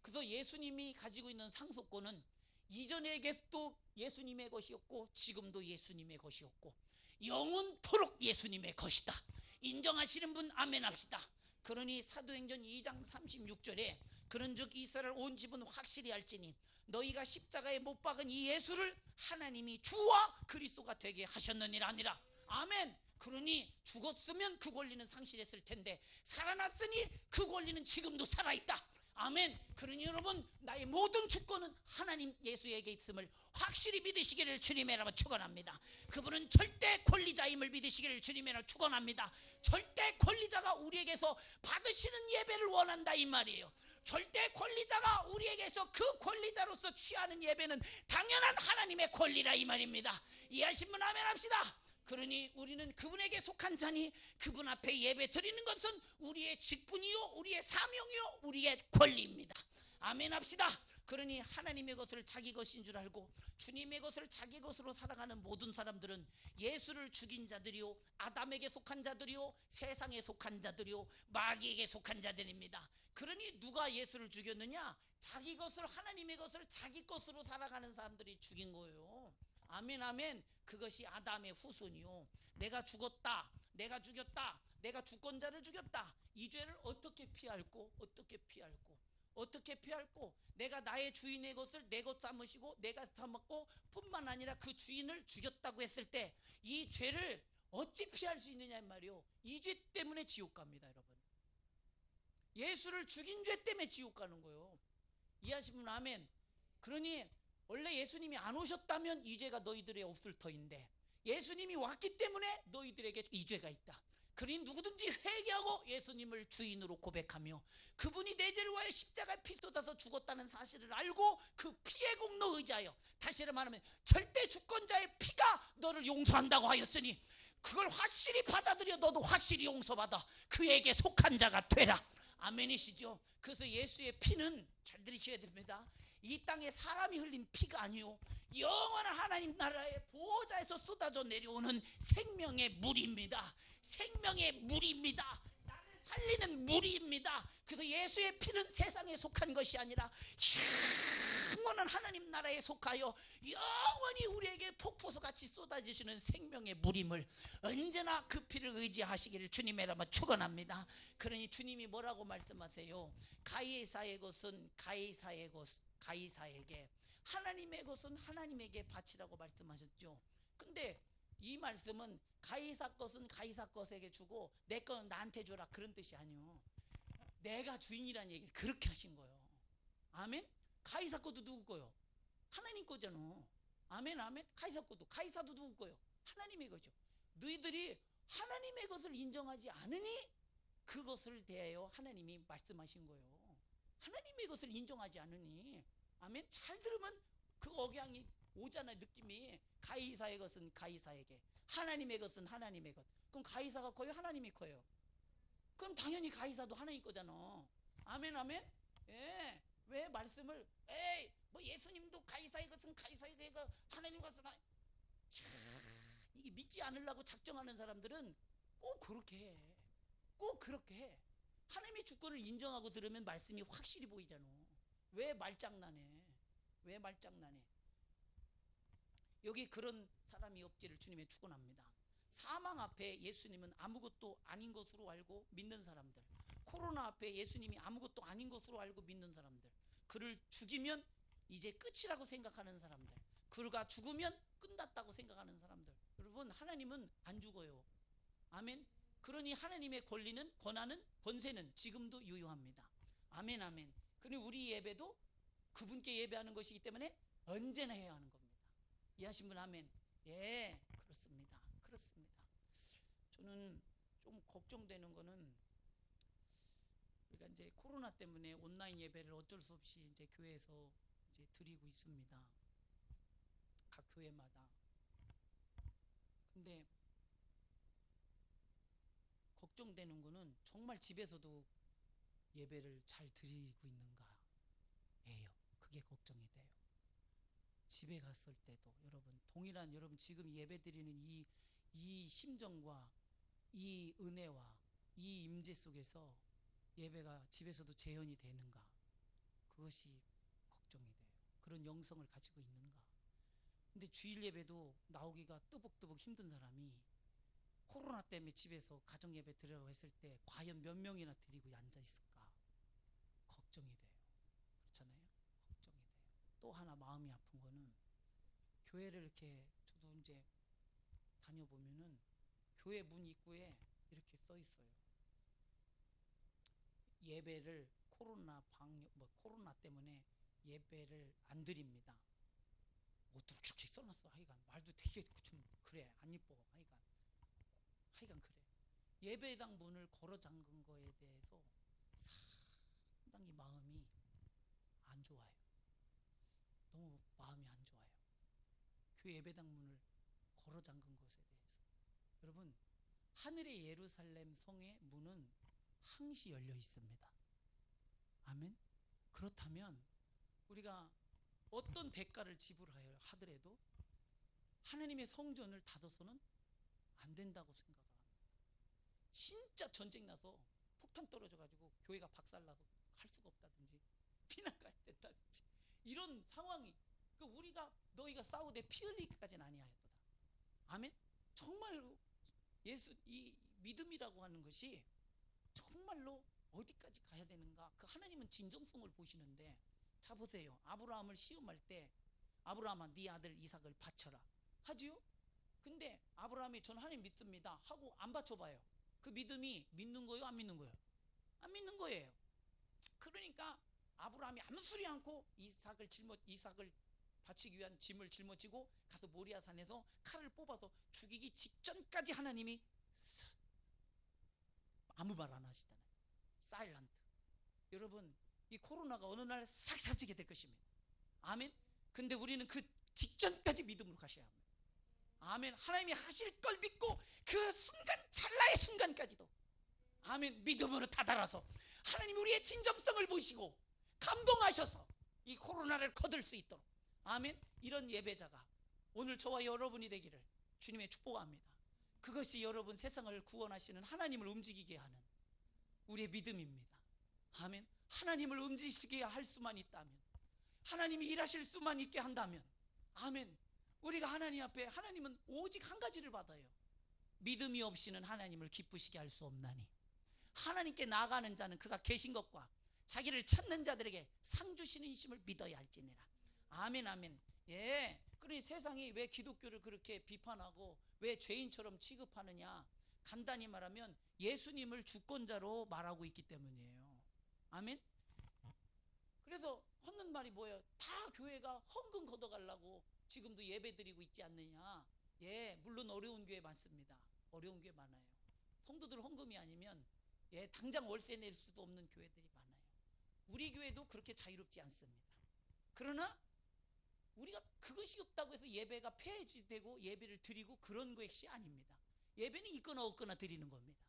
그래서 예수님이 가지고 있는 상속권은 이전에도 예수님의 것이었고 지금도 예수님의 것이었고 영원토록 예수님의 것이다. 인정하시는 분 아멘 합시다. 그러니 사도행전 2장 36절에 그런즉 이스라엘 온 집은 확실히 알지니 너희가 십자가에 못 박은 이 예수를 하나님이 주와 그리스도가 되게 하셨느니라 하니라. 아멘. 그러니 죽었으면 그 권리는 상실했을 텐데 살아났으니 그 권리는 지금도 살아있다. 아멘. 그러니 여러분, 나의 모든 주권은 하나님 예수에게 있음을 확실히 믿으시기를 주님의 이름으로 축원합니다. 그분은 절대 권리자임을 믿으시기를 주님의 이름으로 축원합니다. 절대 권리자가 우리에게서 받으시는 예배를 원한다 이 말이에요. 절대 권리자가 우리에게서 그 권리자로서 취하는 예배는 당연한 하나님의 권리라 이 말입니다. 이해하신 분 아멘 합시다. 그러니 우리는 그분에게 속한 자니 그분 앞에 예배 드리는 것은 우리의 직분이요, 우리의 사명이요, 우리의 권리입니다. 아멘 합시다. 그러니 하나님의 것을 자기 것인 줄 알고 주님의 것을 자기 것으로 살아가는 모든 사람들은 예수를 죽인 자들이요, 아담에게 속한 자들이요, 세상에 속한 자들이요, 마귀에게 속한 자들입니다. 그러니 누가 예수를 죽였느냐? 자기 것을, 하나님의 것을 자기 것으로 살아가는 사람들이 죽인 거예요. 아멘 아멘. 그것이 아담의 후손이요. 내가 죽었다, 내가 죽였다, 내가 주권자를 죽였다. 이 죄를 어떻게 피할꼬? 어떻게 피할꼬? 내가 나의 주인의 것을 내 것 삼으시고 내가 삼았고 뿐만 아니라 그 주인을 죽였다고 했을 때 이 죄를 어찌 피할 수 있느냐 말이요. 이 죄 때문에 지옥 갑니다 여러분. 예수를 죽인 죄 때문에 지옥 가는 거예요. 이해하시면 아멘. 그러니 원래 예수님이 안 오셨다면 이 죄가 너희들의 없을 터인데 예수님이 왔기 때문에 너희들에게 이 죄가 있다. 그러니 누구든지 회개하고 예수님을 주인으로 고백하며 그분이 내 죄를 위하여 십자가에 피 쏟아서 죽었다는 사실을 알고 그 피의 공로 의지하여, 다시 말하면 절대 주권자의 피가 너를 용서한다고 하였으니 그걸 확실히 받아들여 너도 확실히 용서받아 그에게 속한 자가 되라. 아멘이시죠? 그래서 예수의 피는 잘 들으셔야 됩니다. 이 땅에 사람이 흘린 피가 아니요 영원한 하나님 나라의 보호자에서 쏟아져 내려오는 생명의 물입니다. 생명의 물입니다. 나를 살리는 물입니다. 그래서 예수의 피는 세상에 속한 것이 아니라 영원한 하나님 나라에 속하여 영원히 우리에게 폭포수같이 쏟아지시는 생명의 물임을 언제나 그 피를 의지하시기를 주님의 이름으로 축원합니다. 그러니 주님이 뭐라고 말씀하세요? 가이사의 것은 가이사에게, 하나님의 것은 하나님에게 바치라고 말씀하셨죠. 근데 이 말씀은 가이사 것은 가이사 것에게 주고 내 거는 나한테 줘라 그런 뜻이 아니요. 내가 주인이라는 얘기를 그렇게 하신 거예요. 아멘? 가이사 것도 누구 거요? 하나님 거잖아. 아멘 아멘. 가이사 것도, 가이사도 누구 거요? 하나님의 거죠. 너희들이 하나님의 것을 인정하지 않으니 그것을 대하여 하나님이 말씀하신 거예요. 하나님의 것을 인정하지 않으니, 아멘. 잘 들으면 그 억양이 오잖아요. 느낌이. 가이사의 것은 가이사에게, 하나님의 것은 하나님의 것. 그럼 가이사가 커요? 하나님이 커요? 그럼 당연히 가이사도 하나님 거잖아. 아멘 아멘. 예. 왜 말씀을 에이 뭐 예수님도 가이사의 것은 가이사에게, 하나님 것은 이게 믿지 않으려고 작정하는 사람들은 꼭 그렇게 해. 꼭 그렇게 해. 하나님의 주권을 인정하고 들으면 말씀이 확실히 보이잖아. 왜 말장난해? 왜 말장난해? 여기 그런 사람이 없기를 주님의 축원합니다. 사망 앞에 예수님은 아무것도 아닌 것으로 알고 믿는 사람들, 코로나 앞에 예수님이 아무것도 아닌 것으로 알고 믿는 사람들, 그를 죽이면 이제 끝이라고 생각하는 사람들, 그가 죽으면 끝났다고 생각하는 사람들. 여러분, 하나님은 안 죽어요. 아멘. 그러니 하나님의 권리는, 권한은, 권세는 지금도 유효합니다. 아멘 아멘. 그러니 우리 예배도 그분께 예배하는 것이기 때문에 언제나 해야 하는 겁니다. 이해하신 분 아멘. 예, 그렇습니다. 그렇습니다. 저는 좀 걱정되는 거는 우리가 이제 코로나 때문에 온라인 예배를 어쩔 수 없이 이제 교회에서 이제 드리고 있습니다. 각 교회마다. 근데 걱정되는 거는 정말 집에서도 예배를 잘 드리고 있는가예요. 그게 걱정이 돼요. 집에 갔을 때도 여러분 동일한, 여러분 지금 예배 드리는 이 심정과 이 은혜와 이 임재 속에서 예배가 집에서도 재현이 되는가, 그것이 걱정이 돼요. 그런 영성을 가지고 있는가. 근데 주일 예배도 나오기가 뜨벅뜨벅 힘든 사람이 코로나 때문에 집에서 가정 예배 드리라고 했을 때 과연 몇 명이나 드리고 앉아 있을까 걱정이 돼요. 그렇잖아요. 걱정이 돼요. 또 하나 마음이 아픈 거는 교회를 이렇게 저도 이제 다녀보면은 교회 문 입구에 이렇게 써 있어요. 예배를 코로나 때문에 예배를 안 드립니다. 어떻게 그렇게 써놨어? 하여간 말도 되게 좀 그래, 안 이뻐. 하여간 그래. 예배당 문을 걸어 잠근 거에 대해서 상당히 마음이 안 좋아요. 너무 마음이 안 좋아요. 교회 예배당 문을 걸어 잠근 것에 대해서. 여러분, 하늘의 예루살렘 성의 문은 항시 열려 있습니다. 아멘. 그렇다면 우리가 어떤 대가를 지불하여 하더라도 하나님의 성전을 닫아서는 안 된다고 생각을 합니다. 진짜 전쟁 나서 폭탄 떨어져 가지고 교회가 박살나서 할 수가 없다든지 피난 가야 된다든지 이런 상황이, 우리가 너희가 싸우되 피 흘리기까지는 아니하였도다. 아멘. 정말로 이 믿음이라고 하는 것이 정말로 어디까지 가야 되는가. 그 하나님은 진정성을 보시는데, 자 보세요. 아브라함을 시험할 때 아브라함아 네 아들 이삭을 바쳐라 하지요. 근데 아브라함이 전 하나님 믿습니다 하고 안 바쳐봐요. 그 믿음이 믿는 거예요, 안 믿는 거예요? 안 믿는 거예요. 그러니까 아브라함이 아무 소리 않고 이삭을 바치기 위한 짐을 짊어지고 가서 모리아산에서 칼을 뽑아서 죽이기 직전까지 하나님이 아무 말 안 하시잖아요. 사일런트. 여러분, 이 코로나가 어느 날 싹 사라지게 될 것입니다. 아멘. 근데 우리는 그 직전까지 믿음으로 가셔야 합니다. 아멘. 하나님이 하실 걸 믿고 그 순간, 찰나의 순간까지도 아멘, 믿음으로 다다라서 하나님 우리의 진정성을 보시고 감동하셔서 이 코로나를 거둘 수 있도록 아멘, 이런 예배자가 오늘 저와 여러분이 되기를 주님의 축복합니다. 그것이 여러분 세상을 구원하시는 하나님을 움직이게 하는 우리의 믿음입니다. 아멘. 하나님을 움직이시게 할 수만 있다면, 하나님이 일하실 수만 있게 한다면, 아멘, 우리가 하나님 앞에, 하나님은 오직 한 가지를 받아요. 믿음이 없이는 하나님을 기쁘시게 할 수 없나니 하나님께 나아가는 자는 그가 계신 것과 자기를 찾는 자들에게 상 주시는 이심을 믿어야 할지니라. 아멘, 아멘. 예. 그러니 세상이 왜 기독교를 그렇게 비판하고 왜 죄인처럼 취급하느냐, 간단히 말하면 예수님을 주권자로 말하고 있기 때문이에요. 아멘. 그래서 하는 말이 뭐예요? 다 교회가 헌금 걷어가려고 지금도 예배 드리고 있지 않느냐. 예, 물론 어려운 교회 많습니다. 어려운 교회 많아요. 성도들 헌금이 아니면 예, 당장 월세 낼 수도 없는 교회들이 많아요. 우리 교회도 그렇게 자유롭지 않습니다. 그러나 우리가 그것이 없다고 해서 예배가 폐지되고 예배를 드리고 그런 것이 아닙니다. 예배는 있거나 없거나 드리는 겁니다.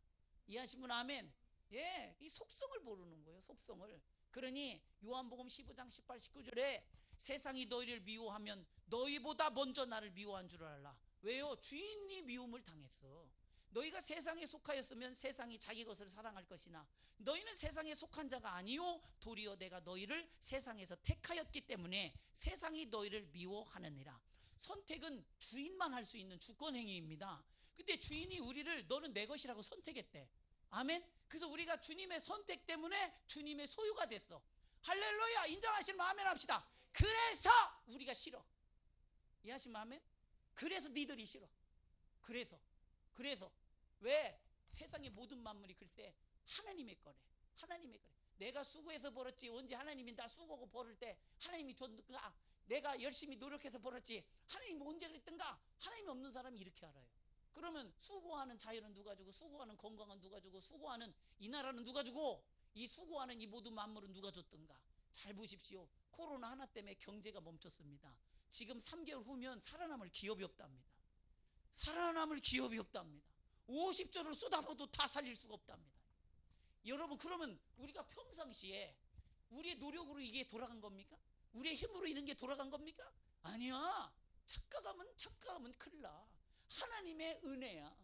이해하시면 아멘. 예, 이 속성을 모르는 거예요. 속성을. 그러니 요한복음 15장 18, 19절에 세상이 너희를 미워하면 너희보다 먼저 나를 미워한 줄 알라. 왜요? 주인이 미움을 당했어. 너희가 세상에 속하였으면 세상이 자기 것을 사랑할 것이나 너희는 세상에 속한 자가 아니요 도리어 내가 너희를 세상에서 택하였기 때문에 세상이 너희를 미워하느니라. 선택은 주인만 할 수 있는 주권행위입니다. 근데 주인이 우리를 너는 내 것이라고 선택했대. 아멘. 그래서 우리가 주님의 선택 때문에 주님의 소유가 됐어. 할렐루야. 인정하시면 아멘 합시다. 그래서 우리가 싫어. 이해하시면 아멘. 그래서 니들이 싫어. 그래서 왜? 세상의 모든 만물이 글쎄 하나님의 거래. 하나님의 거래. 내가 수고해서 벌었지 언제 하나님이 나 수고하고 벌을 때 하나님이 줬는가? 내가 열심히 노력해서 벌었지 하나님이 언제 그랬던가? 하나님이 없는 사람이 이렇게 알아요. 그러면 수고하는 자유는 누가 주고, 수고하는 건강은 누가 주고, 수고하는 이 나라는 누가 주고, 이 수고하는 이 모든 만물은 누가 줬던가? 잘 보십시오. 코로나 하나 때문에 경제가 멈췄습니다. 지금 3개월 후면 살아남을 기업이 없답니다. 살아남을 기업이 없답니다. 50조를 쏟아부어도 다 살릴 수가 없답니다. 여러분, 그러면 우리가 평상시에 우리의 노력으로 이게 돌아간 겁니까? 우리의 힘으로 이런 게 돌아간 겁니까? 아니야. 착각하면 큰일 나. 하나님의 은혜야.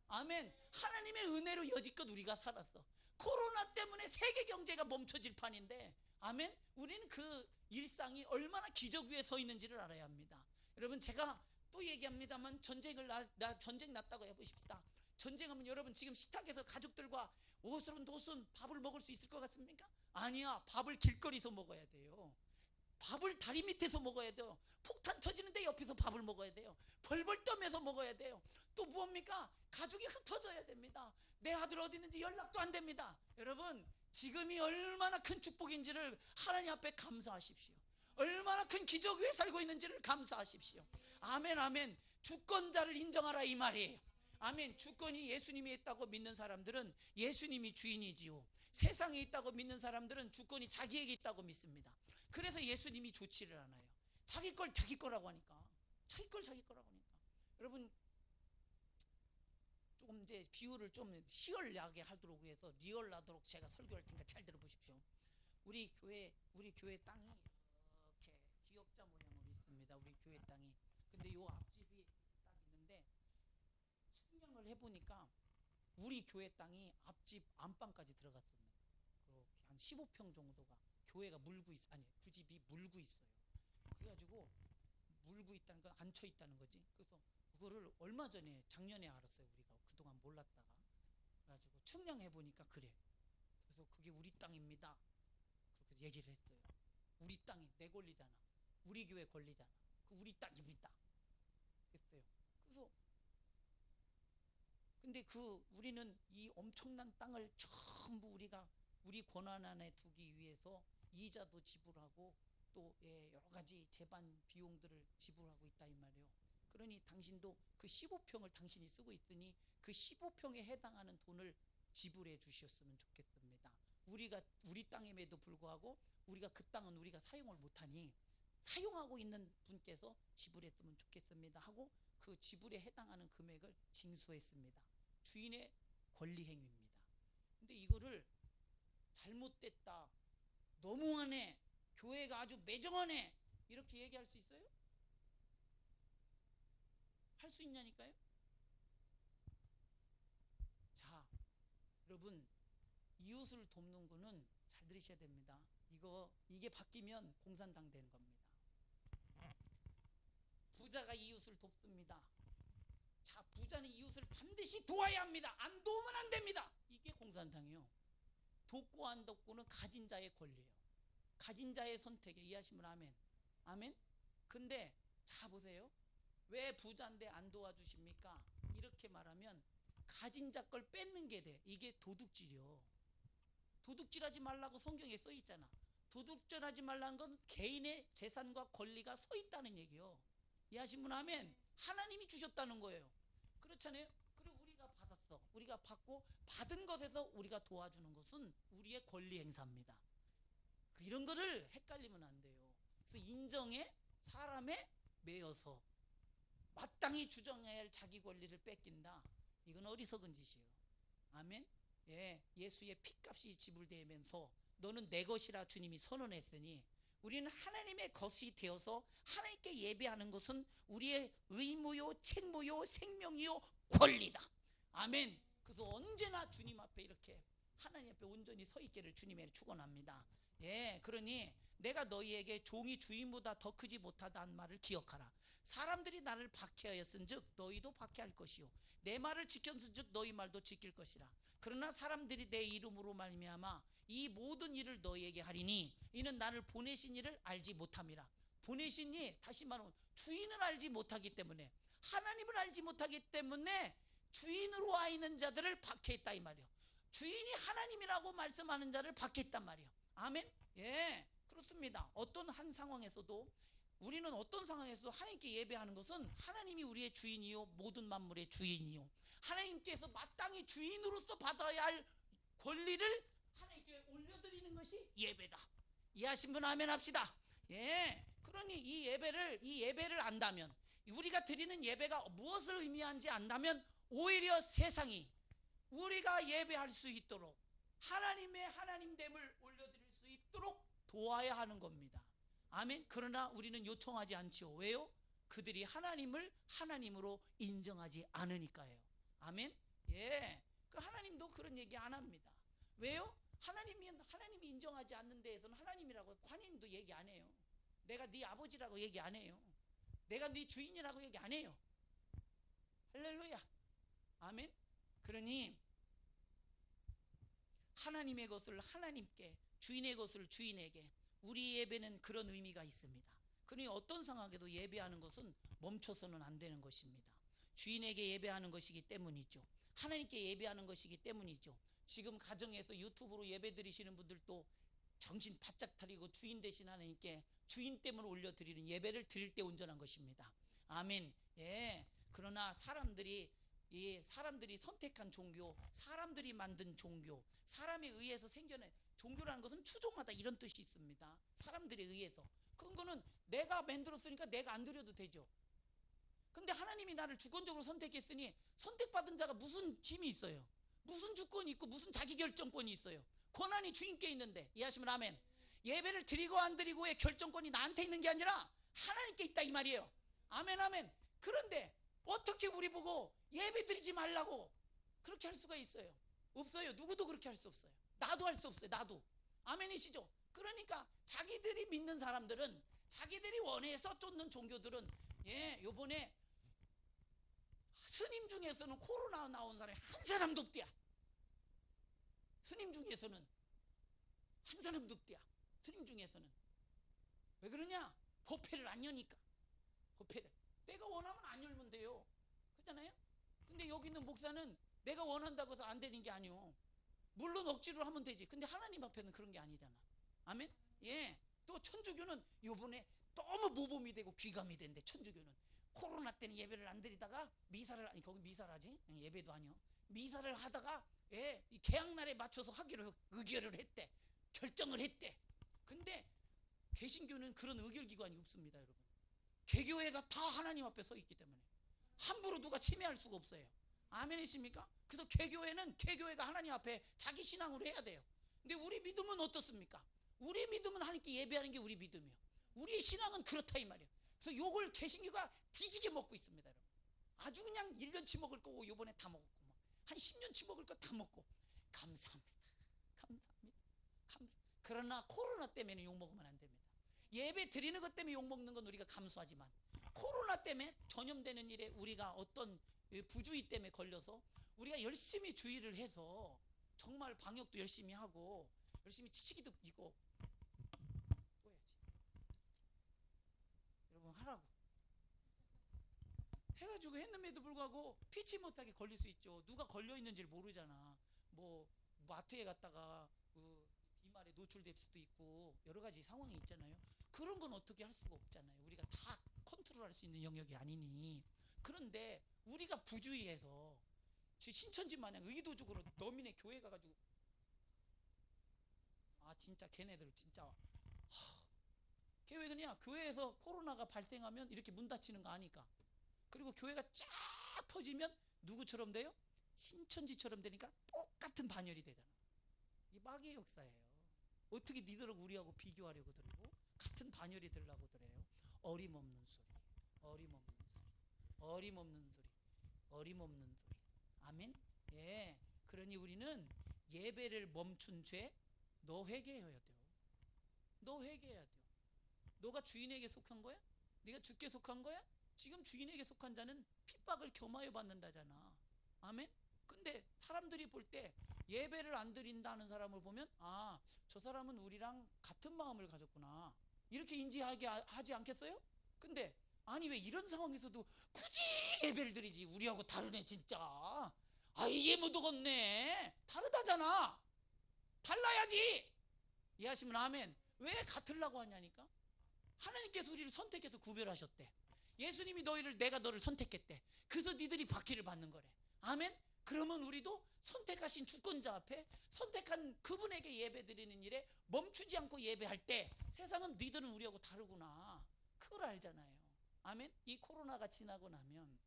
아멘. 하나님의 은혜로 여지껏 우리가 살았어. 코로나 때문에 세계 경제가 멈춰질 판인데, 아멘. 우리는 그 일상이 얼마나 기적 위에 서 있는지를 알아야 합니다. 여러분, 제가 또 얘기합니다만 전쟁을 전쟁 났다고 해보십시다. 전쟁하면 여러분 지금 식탁에서 가족들과 오순도순 밥을 먹을 수 있을 것 같습니까? 아니야. 밥을 길거리에서 먹어야 돼요. 밥을 다리 밑에서 먹어야 돼요. 폭탄 터지는데 옆에서 밥을 먹어야 돼요. 벌벌 떠면서 먹어야 돼요. 또 무엇입니까? 가족이 흩어져야 됩니다. 내 아들 어디 있는지 연락도 안 됩니다. 여러분, 지금이 얼마나 큰 축복인지를 하나님 앞에 감사하십시오. 얼마나 큰 기적 위에 살고 있는지를 감사하십시오. 아멘, 아멘. 주권자를 인정하라 이 말이에요. 아멘. 주권이 예수님이 있다고 믿는 사람들은 예수님이 주인이지요. 세상에 있다고 믿는 사람들은 주권이 자기에게 있다고 믿습니다. 그래서 예수님이 좋지를 않아요. 자기 걸 자기 거라고 하니까. 자기 걸 자기 거라고 하니까. 여러분, 조금 이제 비유를 좀 시원하게 하도록 위해서 리얼하도록 제가 설교할 테니까 잘 들어보십시오. 우리 교회 땅이 이렇게 기역자 모양으로 있습니다. 우리 교회 땅이. 근데 요 앞집이 딱 있는데 측량을 해보니까 우리 교회 땅이 앞집 안방까지 들어갔습니다. 그렇게 한 15평 정도가 교회가 물고 있어. 아니, 그 집이 물고 있어요. 그래가지고 물고 있다는 건 안쳐 있다는 거지. 그래서 그거를 얼마 전에 작년에 알았어요. 우리가 그동안 몰랐다가. 그래가지고 측량해 보니까 그래. 그래서 그게 우리 땅입니다. 그렇게 얘기를 했어요. 우리 땅이 내 권리잖아. 우리 교회 권리잖아. 그 우리 땅입니다. 했어요. 그래서 근데 우리는 이 엄청난 땅을 전부 우리 권한 안에 두기 위해서 이자도 지불하고 또 여러 가지 재반 비용들을 지불하고 있다 이 말이에요. 그러니 당신도 그 15평을 당신이 쓰고 있으니 그 15평에 해당하는 돈을 지불해 주셨으면 좋겠습니다. 우리 땅임에도 불구하고 우리가 그 땅은 우리가 사용을 못하니 사용하고 있는 분께서 지불했으면 좋겠습니다 하고 그 지불에 해당하는 금액을 징수했습니다. 주인의 권리 행위입니다. 근데 이거를 잘못됐다, 너무하네, 교회가 아주 매정하네 이렇게 얘기할 수 있어요? 할 수 있냐니까요? 자, 여러분, 이웃을 돕는 거는 잘 들으셔야 됩니다. 이게 바뀌면 공산당 되는 겁니다. 부자가 이웃을 돕습니다. 자, 부자는 이웃을 반드시 도와야 합니다. 안 도우면 안 됩니다. 이게 공산당이에요. 돕고 안 돕고는 가진 자의 권리예요. 가진 자의 선택에 이해하시면 아멘. 아멘. 근데 자 보세요. 왜 부자인데 안 도와주십니까? 이렇게 말하면 가진 자 걸 뺏는 게 돼. 이게 도둑질이요. 도둑질하지 말라고 성경에 써 있잖아. 도둑질하지 말라는 건 개인의 재산과 권리가 서 있다는 얘기요. 이해하시면 아멘. 하나님이 주셨다는 거예요. 그렇잖아요. 그리고 우리가 받았어. 우리가 받고 받은 것에서 우리가 도와주는 것은 우리의 권리 행사입니다. 이런 거를 헷갈리면 안 돼요. 그래서 인정에 사람에 매여서 마땅히 주장해야 할 자기 권리를 뺏긴다. 이건 어리석은 짓이에요. 아멘. 예수의 피값이 지불되면서 너는 내 것이라 주님이 선언했으니 우리는 하나님의 것이 되어서 하나님께 예배하는 것은 우리의 의무요, 책무요, 생명이요, 권리다. 아멘. 그래서 언제나 주님 앞에 이렇게 하나님 앞에 온전히 서 있기를 주님의 축원합니다. 그러니 내가 너희에게 종이 주인보다 더 크지 못하다는 말을 기억하라. 사람들이 나를 박해하였은즉 너희도 박해할 것이요 내 말을 지켰은즉 너희 말도 지킬 것이라. 그러나 사람들이 내 이름으로 말미암아 이 모든 일을 너희에게 하리니 이는 나를 보내신 이를 알지 못함이라. 보내신 이, 다시 말하면 주인을 알지 못하기 때문에, 하나님을 알지 못하기 때문에 주인으로 와 있는 자들을 박해했다 이 말이에요. 주인이 하나님이라고 말씀하는 자를 박해했단 말이에요. 아멘. 그렇습니다. 어떤 한 상황에서도 우리는 어떤 상황에서도 하나님께 예배하는 것은 하나님이 우리의 주인이요 모든 만물의 주인이요 하나님께서 마땅히 주인으로서 받아야 할 권리를 하나님께 올려드리는 것이 예배다. 이해하신 분 아멘 합시다. 그러니 이 예배를 안다면, 우리가 드리는 예배가 무엇을 의미하는지 안다면 오히려 세상이 우리가 예배할 수 있도록 하나님의 하나님됨을 올려드릴 수 있도록 도와야 하는 겁니다. 아멘. 그러나 우리는 요청하지 않죠. 왜요? 그들이 하나님을 하나님으로 인정하지 않으니까요. 아멘. 그 하나님도 그런 얘기 안 합니다. 왜요? 하나님이 인정하지 않는 데에서는 하나님이라고 관인도 얘기 안 해요. 내가 네 아버지라고 얘기 안 해요. 내가 네 주인이라고 얘기 안 해요. 할렐루야. 아멘. 그러니 하나님의 것을 하나님께, 주인의 것을 주인에게, 우리 예배는 그런 의미가 있습니다. 그러니 어떤 상황에도 예배하는 것은 멈춰서는 안 되는 것입니다. 주인에게 예배하는 것이기 때문이죠. 하나님께 예배하는 것이기 때문이죠. 지금 가정에서 유튜브로 예배 드리시는 분들도 정신 바짝 차리고 주인 되신 하나님께 주인 때문에 올려드리는 예배를 드릴 때 온전한 것입니다. 아멘. 그러나 사람들이 선택한 종교, 사람들이 만든 종교, 사람에 의해서 생겨난 종교라는 것은 추종하다 이런 뜻이 있습니다. 사람들에 의해서. 그거는 내가 만들었으니까 내가 안 드려도 되죠. 근데 하나님이 나를 주권적으로 선택했으니 선택받은 자가 무슨 힘이 있어요? 무슨 주권이 있고 무슨 자기결정권이 있어요? 권한이 주인께 있는데. 이해하시면 아멘. 예배를 드리고 안 드리고의 결정권이 나한테 있는 게 아니라 하나님께 있다 이 말이에요. 아멘 아멘. 그런데 어떻게 우리 보고 예배 드리지 말라고 그렇게 할 수가 있어요? 없어요. 누구도 그렇게 할 수 없어요. 나도 할 수 없어요. 나도. 아멘이시죠? 그러니까 자기들이 믿는 사람들은, 자기들이 원해서 쫓는 종교들은, 요번에 스님 중에서는 코로나 나온 사람이 한 사람도 없대야. 스님 중에서는 한 사람도 없대야. 스님 중에서는. 왜 그러냐? 법회를 안 여니까. 법회를 내가 원하면 안 열면 돼요. 그렇잖아요? 근데 여기 있는 목사는 내가 원한다고 해서 안 되는 게 아니요. 물론 억지로 하면 되지. 근데 하나님 앞에는 그런 게 아니잖아. 아멘. 예. 또 천주교는 요번에 너무 모범이 되고 귀감이 된대. 천주교는 코로나 때는 예배를 안 드리다가 미사를, 아니 거기 미사라지, 예배도 아니요, 미사를 하다가 이 개학날에 맞춰서 하기로 의결을 했대. 결정을 했대. 근데 개신교는 그런 의결기관이 없습니다, 여러분. 개교회가 다 하나님 앞에 서 있기 때문에 함부로 누가 침해할 수가 없어요. 아멘이십니까? 그래서 개교회는 개교회가 하나님 앞에 자기 신앙으로 해야 돼요. 근데 우리 믿음은 어떻습니까? 우리 믿음은 하나님께 예배하는 게 우리 믿음이에요. 우리의 신앙은 그렇다 이 말이에요. 그래서 요걸 개신교가 뒤지게 먹고 있습니다, 여러분. 아주 그냥 1년치 먹을 거고 요번에 다 먹었고 한 10년치 먹을 거 다 먹고 감사합니다. 감사합니다. 그러나 코로나 때문에 욕 먹으면 안 됩니다. 예배 드리는 것 때문에 욕 먹는 건 우리가 감수하지만 코로나 때문에 전염되는 일에 우리가 어떤 부주의 때문에 걸려서 우리가 열심히 주의를 해서 정말 방역도 열심히 하고 열심히 지키기도 이거 또 해야지. 여러분 하라고 해가지고 했는데도 불구하고 피치 못하게 걸릴 수 있죠. 누가 걸려 있는지를 모르잖아. 뭐 마트에 갔다가 그 비말에 노출될 수도 있고 여러 가지 상황이 있잖아요. 그런 건 어떻게 할 수가 없잖아요. 우리가 다 컨트롤할 수 있는 영역이 아니니. 그런데 우리가 부주의해서 신천지 마냥 의도적으로 너민의 교회 가가지고 진짜 걔네들 진짜 걔 그냥 교회에서 코로나가 발생하면 이렇게 문 닫히는 거 아니까. 그리고 교회가 쫙 퍼지면 누구처럼 돼요? 신천지처럼 되니까 똑같은 반열이 되잖아. 이 마귀의 역사예요. 어떻게 니들하고 우리하고 비교하려고 들고 같은 반열이 되려고 그래요. 어림없는 소리, 어림없는 소리, 어림없는 소리, 어림없는 소리. 아멘. 예. 그러니 우리는 예배를 멈춘 죄 너 회개해야 돼요. 너 회개해야 돼요. 너가 주인에게 속한 거야? 네가 주께 속한 거야? 지금 주인에게 속한 자는 핍박을 겸하여 받는다잖아. 아멘. 근데 사람들이 볼 때 예배를 안 드린다는 사람을 보면 저 사람은 우리랑 같은 마음을 가졌구나 이렇게 인지하게 하지 않겠어요? 근데 아니 왜 이런 상황에서도 굳이 예배를 드리지? 우리하고 다르네 진짜. 이해 못 오겠네. 다르다잖아. 달라야지. 이해하시면 아멘. 왜 같으려고 하냐니까. 하나님께서 우리를 선택해서 구별하셨대. 예수님이 내가 너를 선택했대. 그래서 니들이 박해를 받는 거래. 아멘. 그러면 우리도 선택하신 주권자 앞에 선택한 그분에게 예배드리는 일에 멈추지 않고 예배할 때 세상은 니들은 우리하고 다르구나 그걸 알잖아요. 아멘. 이 코로나가 지나고 나면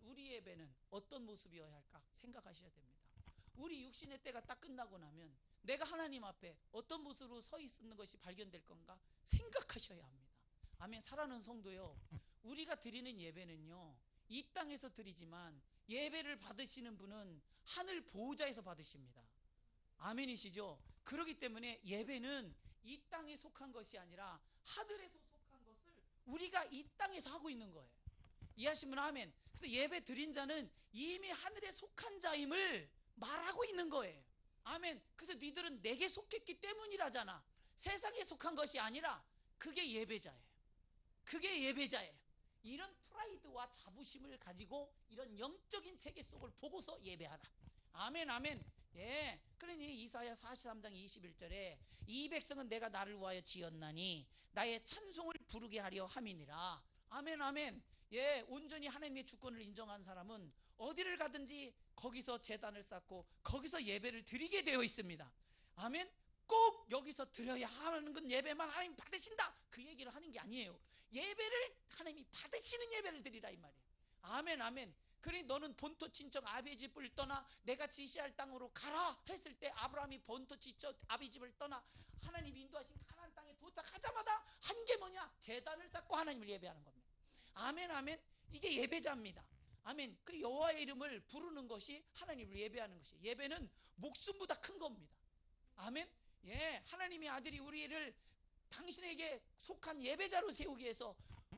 우리 예배는 어떤 모습이어야 할까 생각하셔야 됩니다. 우리 육신의 때가 딱 끝나고 나면 내가 하나님 앞에 어떤 모습으로 서 있는 것이 발견될 건가 생각하셔야 합니다. 아멘. 사랑하는 성도요, 우리가 드리는 예배는요 이 땅에서 드리지만 예배를 받으시는 분은 하늘 보호자에서 받으십니다. 아멘이시죠? 그렇기 때문에 예배는 이 땅에 속한 것이 아니라 하늘에서 속한 것을 우리가 이 땅에서 하고 있는 거예요. 이해하시면 아멘. 그래서 예배 드린 자는 이미 하늘에 속한 자임을 말하고 있는 거예요. 아멘. 그래서 니들은 내게 속했기 때문이라잖아. 세상에 속한 것이 아니라 그게 예배자예요. 그게 예배자예요. 이런 프라이드와 자부심을 가지고 이런 영적인 세계 속을 보고서 예배하라. 아멘 아멘. 예. 그러니 이사야 43장 21절에 이 백성은 내가 나를 위하여 지었나니 나의 찬송을 부르게 하려 함이니라. 아멘 아멘. 예. 온전히 하나님의 주권을 인정한 사람은 어디를 가든지 거기서 제단을 쌓고 거기서 예배를 드리게 되어 있습니다. 아멘. 꼭 여기서 드려야 하는 건 예배만 하나님 받으신다 그 얘기를 하는 게 아니에요. 예배를 하나님이 받으시는 예배를 드리라 이 말이에요. 아멘 아멘. 그러니 너는 본토 친척 아비 집을 떠나 내가 지시할 땅으로 가라 했을 때 아브라함이 본토 친척 아비 집을 떠나 하나님 인도하신 가나안 땅에 도착하자마자 한 게 뭐냐? 제단을 쌓고 하나님을 예배하는 겁니다. 아멘 아멘. 이게 예배자입니다. 아멘. 그 여호와의 이름을 부르는 것이 하나님을 예배하는 것이에요. 예배는 목숨보다 큰 겁니다. 아멘. 예, 하나님의 아들이 우리를 당신에게 속한 예배자로 세우기 위해서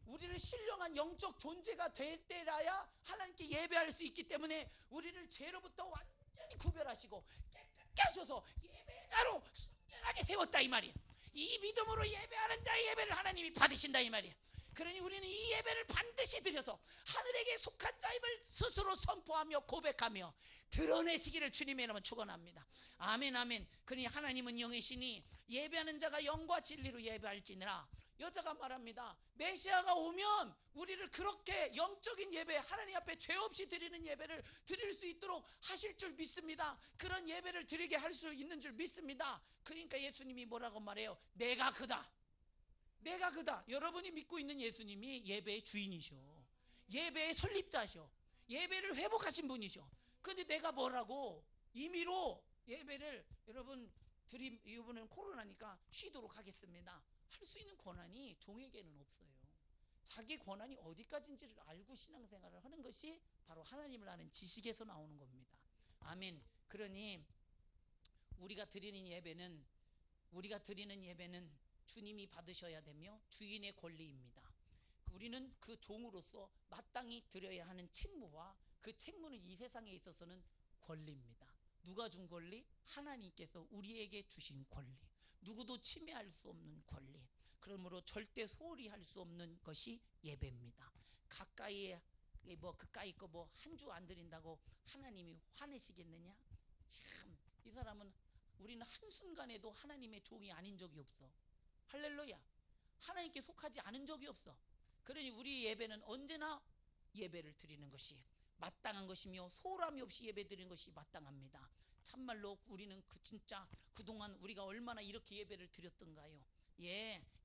우리를 신령한 영적 존재가 될 때라야 하나님께 예배할 수 있기 때문에 우리를 죄로부터 완전히 구별하시고 깨끗게 하셔서 예배자로 순결하게 세웠다 이 말이에요. 이 믿음으로 예배하는 자의 예배를 하나님이 받으신다 이 말이에요. 그러니 우리는 이 예배를 반드시 드려서 하늘에게 속한 자임을 스스로 선포하며 고백하며 드러내시기를 주님의 이름으로 축원합니다. 아멘 아멘. 그러니 하나님은 영이시니 예배하는 자가 영과 진리로 예배할지니라. 여자가 말합니다. 메시아가 오면 우리를 그렇게 영적인 예배, 하나님 앞에 죄 없이 드리는 예배를 드릴 수 있도록 하실 줄 믿습니다. 그런 예배를 드리게 할 수 있는 줄 믿습니다. 그러니까 예수님이 뭐라고 말해요? 내가 그다. 내가 그다. 여러분이 믿고 있는 예수님이 예배의 주인이셔. 예배의 설립자셔. 예배를 회복하신 분이셔. 근데 내가 뭐라고? 임의로 예배를 여러분 이번엔 코로나니까 쉬도록 하겠습니다. 할 수 있는 권한이 종에게는 없어요. 자기 권한이 어디까지인지를 알고 신앙생활을 하는 것이 바로 하나님을 아는 지식에서 나오는 겁니다. 아멘. 그러니 우리가 드리는 예배는 주님이 받으셔야 되며 주인의 권리입니다. 우리는 그 종으로서 마땅히 드려야 하는 책무와 그 책무는 이 세상에 있어서는 권리입니다. 누가 준 권리? 하나님께서 우리에게 주신 권리. 누구도 침해할 수 없는 권리. 그러므로 절대 소홀히 할 수 없는 것이 예배입니다. 그까이 거 뭐 한 주 안 드린다고 하나님이 화내시겠느냐? 참, 이 사람은 우리는 한순간에도 하나님의 종이 아닌 적이 없어. 할렐루야. 하나님께 속하지 않은 적이 없어. 그러니 우리 예배는 언제나 예배를 드리는 것이 마땅한 것이며 소홀함이 없이 예배 드리는 것이 마땅합니다. 참말로 우리는 진짜 그동안 우리가 얼마나 이렇게 예배를 드렸던가요?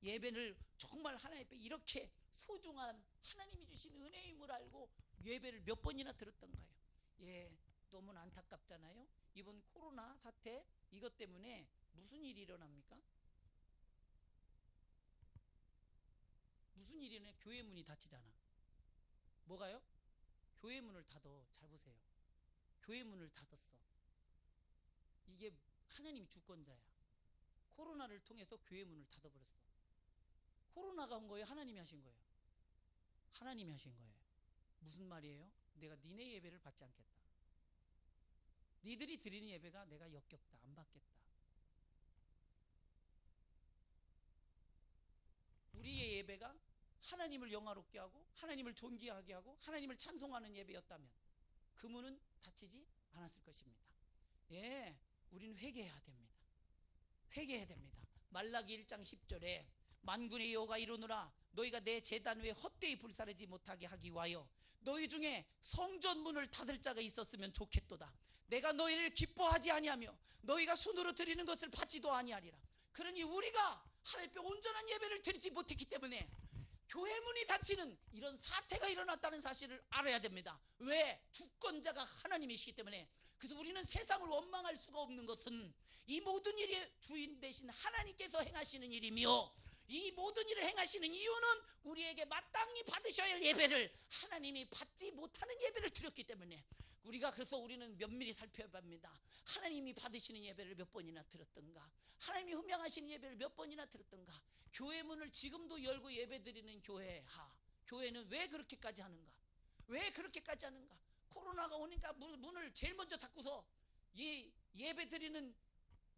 예배를 정말 하나님 앞에 이렇게 소중한 하나님이 주신 은혜임을 알고 예배를 몇 번이나 드렸던가요? 너무나 안타깝잖아요. 이번 코로나 사태 이것 때문에 무슨 일이 일어납니까? 무슨 일이 일어나? 교회 문이 닫히잖아. 뭐가요? 교회 문을 닫어. 잘 보세요. 교회 문을 닫았어. 이게 하나님이 주권자야. 코로나를 통해서 교회 문을 닫아버렸어. 코로나가 온 거예요? 하나님이 하신 거예요? 하나님이 하신 거예요. 무슨 말이에요? 내가 니네 예배를 받지 않겠다. 니들이 드리는 예배가 내가 역겹다. 안 받겠다. 우리의 예배가 하나님을 영화롭게 하고 하나님을 존귀하게 하고 하나님을 찬송하는 예배였다면 그 문은 닫히지 않았을 것입니다. 우리는 회개해야 됩니다. 회개해야 됩니다. 말라기 1장 10절에 만군의 여호와가 이르노라 너희가 내 제단 위에 헛되이 불사르지 못하게 하기 위하여 너희 중에 성전 문을 닫을 자가 있었으면 좋겠도다. 내가 너희를 기뻐하지 아니하며 너희가 손으로 드리는 것을 받지도 아니하리라. 그러니 우리가 하나님 앞에 온전한 예배를 드리지 못했기 때문에 교회 문이 닫히는 이런 사태가 일어났다는 사실을 알아야 됩니다. 왜? 주권자가 하나님이시기 때문에. 그래서 우리는 세상을 원망할 수가 없는 것은 이 모든 일의 주인 되신 하나님께서 행하시는 일이며 이 모든 일을 행하시는 이유는 우리에게 마땅히 받으셔야 할 예배를 하나님이 받지 못하는 예배를 드렸기 때문에 그래서 우리는 면밀히 살펴야 합니다. 하나님이 받으시는 예배를 몇 번이나 드렸던가, 하나님이 흠양하시는 예배를 몇 번이나 드렸던가. 교회 문을 지금도 열고 예배 드리는 교회는 왜 그렇게까지 하는가? 왜 그렇게까지 하는가? 코로나가 오니까 문을 제일 먼저 닫고서 예배 드리는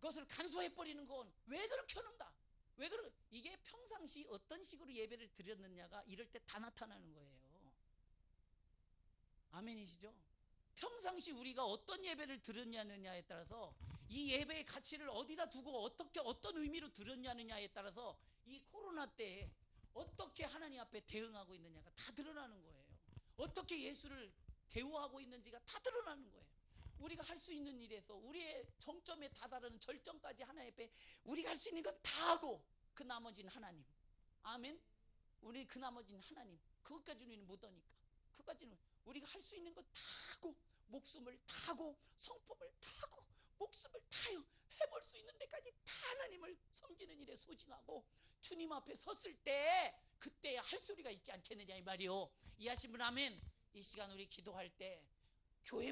것을 간소해버리는 건 왜 그렇게 하는가? 이게 평상시 어떤 식으로 예배를 드렸느냐가 이럴 때 다 나타나는 거예요. 아멘이시죠? 평상시 우리가 어떤 예배를 드렸냐느냐에 따라서 이 예배의 가치를 어디다 두고 어떤 의미로 드렸냐느냐에 따라서 이 코로나 때에 어떻게 하나님 앞에 대응하고 있느냐가 다 드러나는 거예요. 어떻게 예수를 대우하고 있는지가 다 드러나는 거예요. 우리가 할 수 있는 일에서 우리의 정점에 다다르는 절정까지 하나님 앞에 우리가 할 수 있는 건 다 하고 그 나머지는 하나님. 아멘. 우리 그 나머지는 하나님. 그것까지는 우리는 못하니까. 그것까지는 우리가 할 수 있는 건 다 하고 목숨을 다하고 성품을 다하고 목숨을 다요 해볼 수 있는 데까지 다 하나님을 섬기는 일에 소진하고 주님 앞에 섰을 때 그때 할 소리가 있지 않겠느냐 이 말이요. 이해하신 분 아멘. 이 시간 우리 기도할 때 교회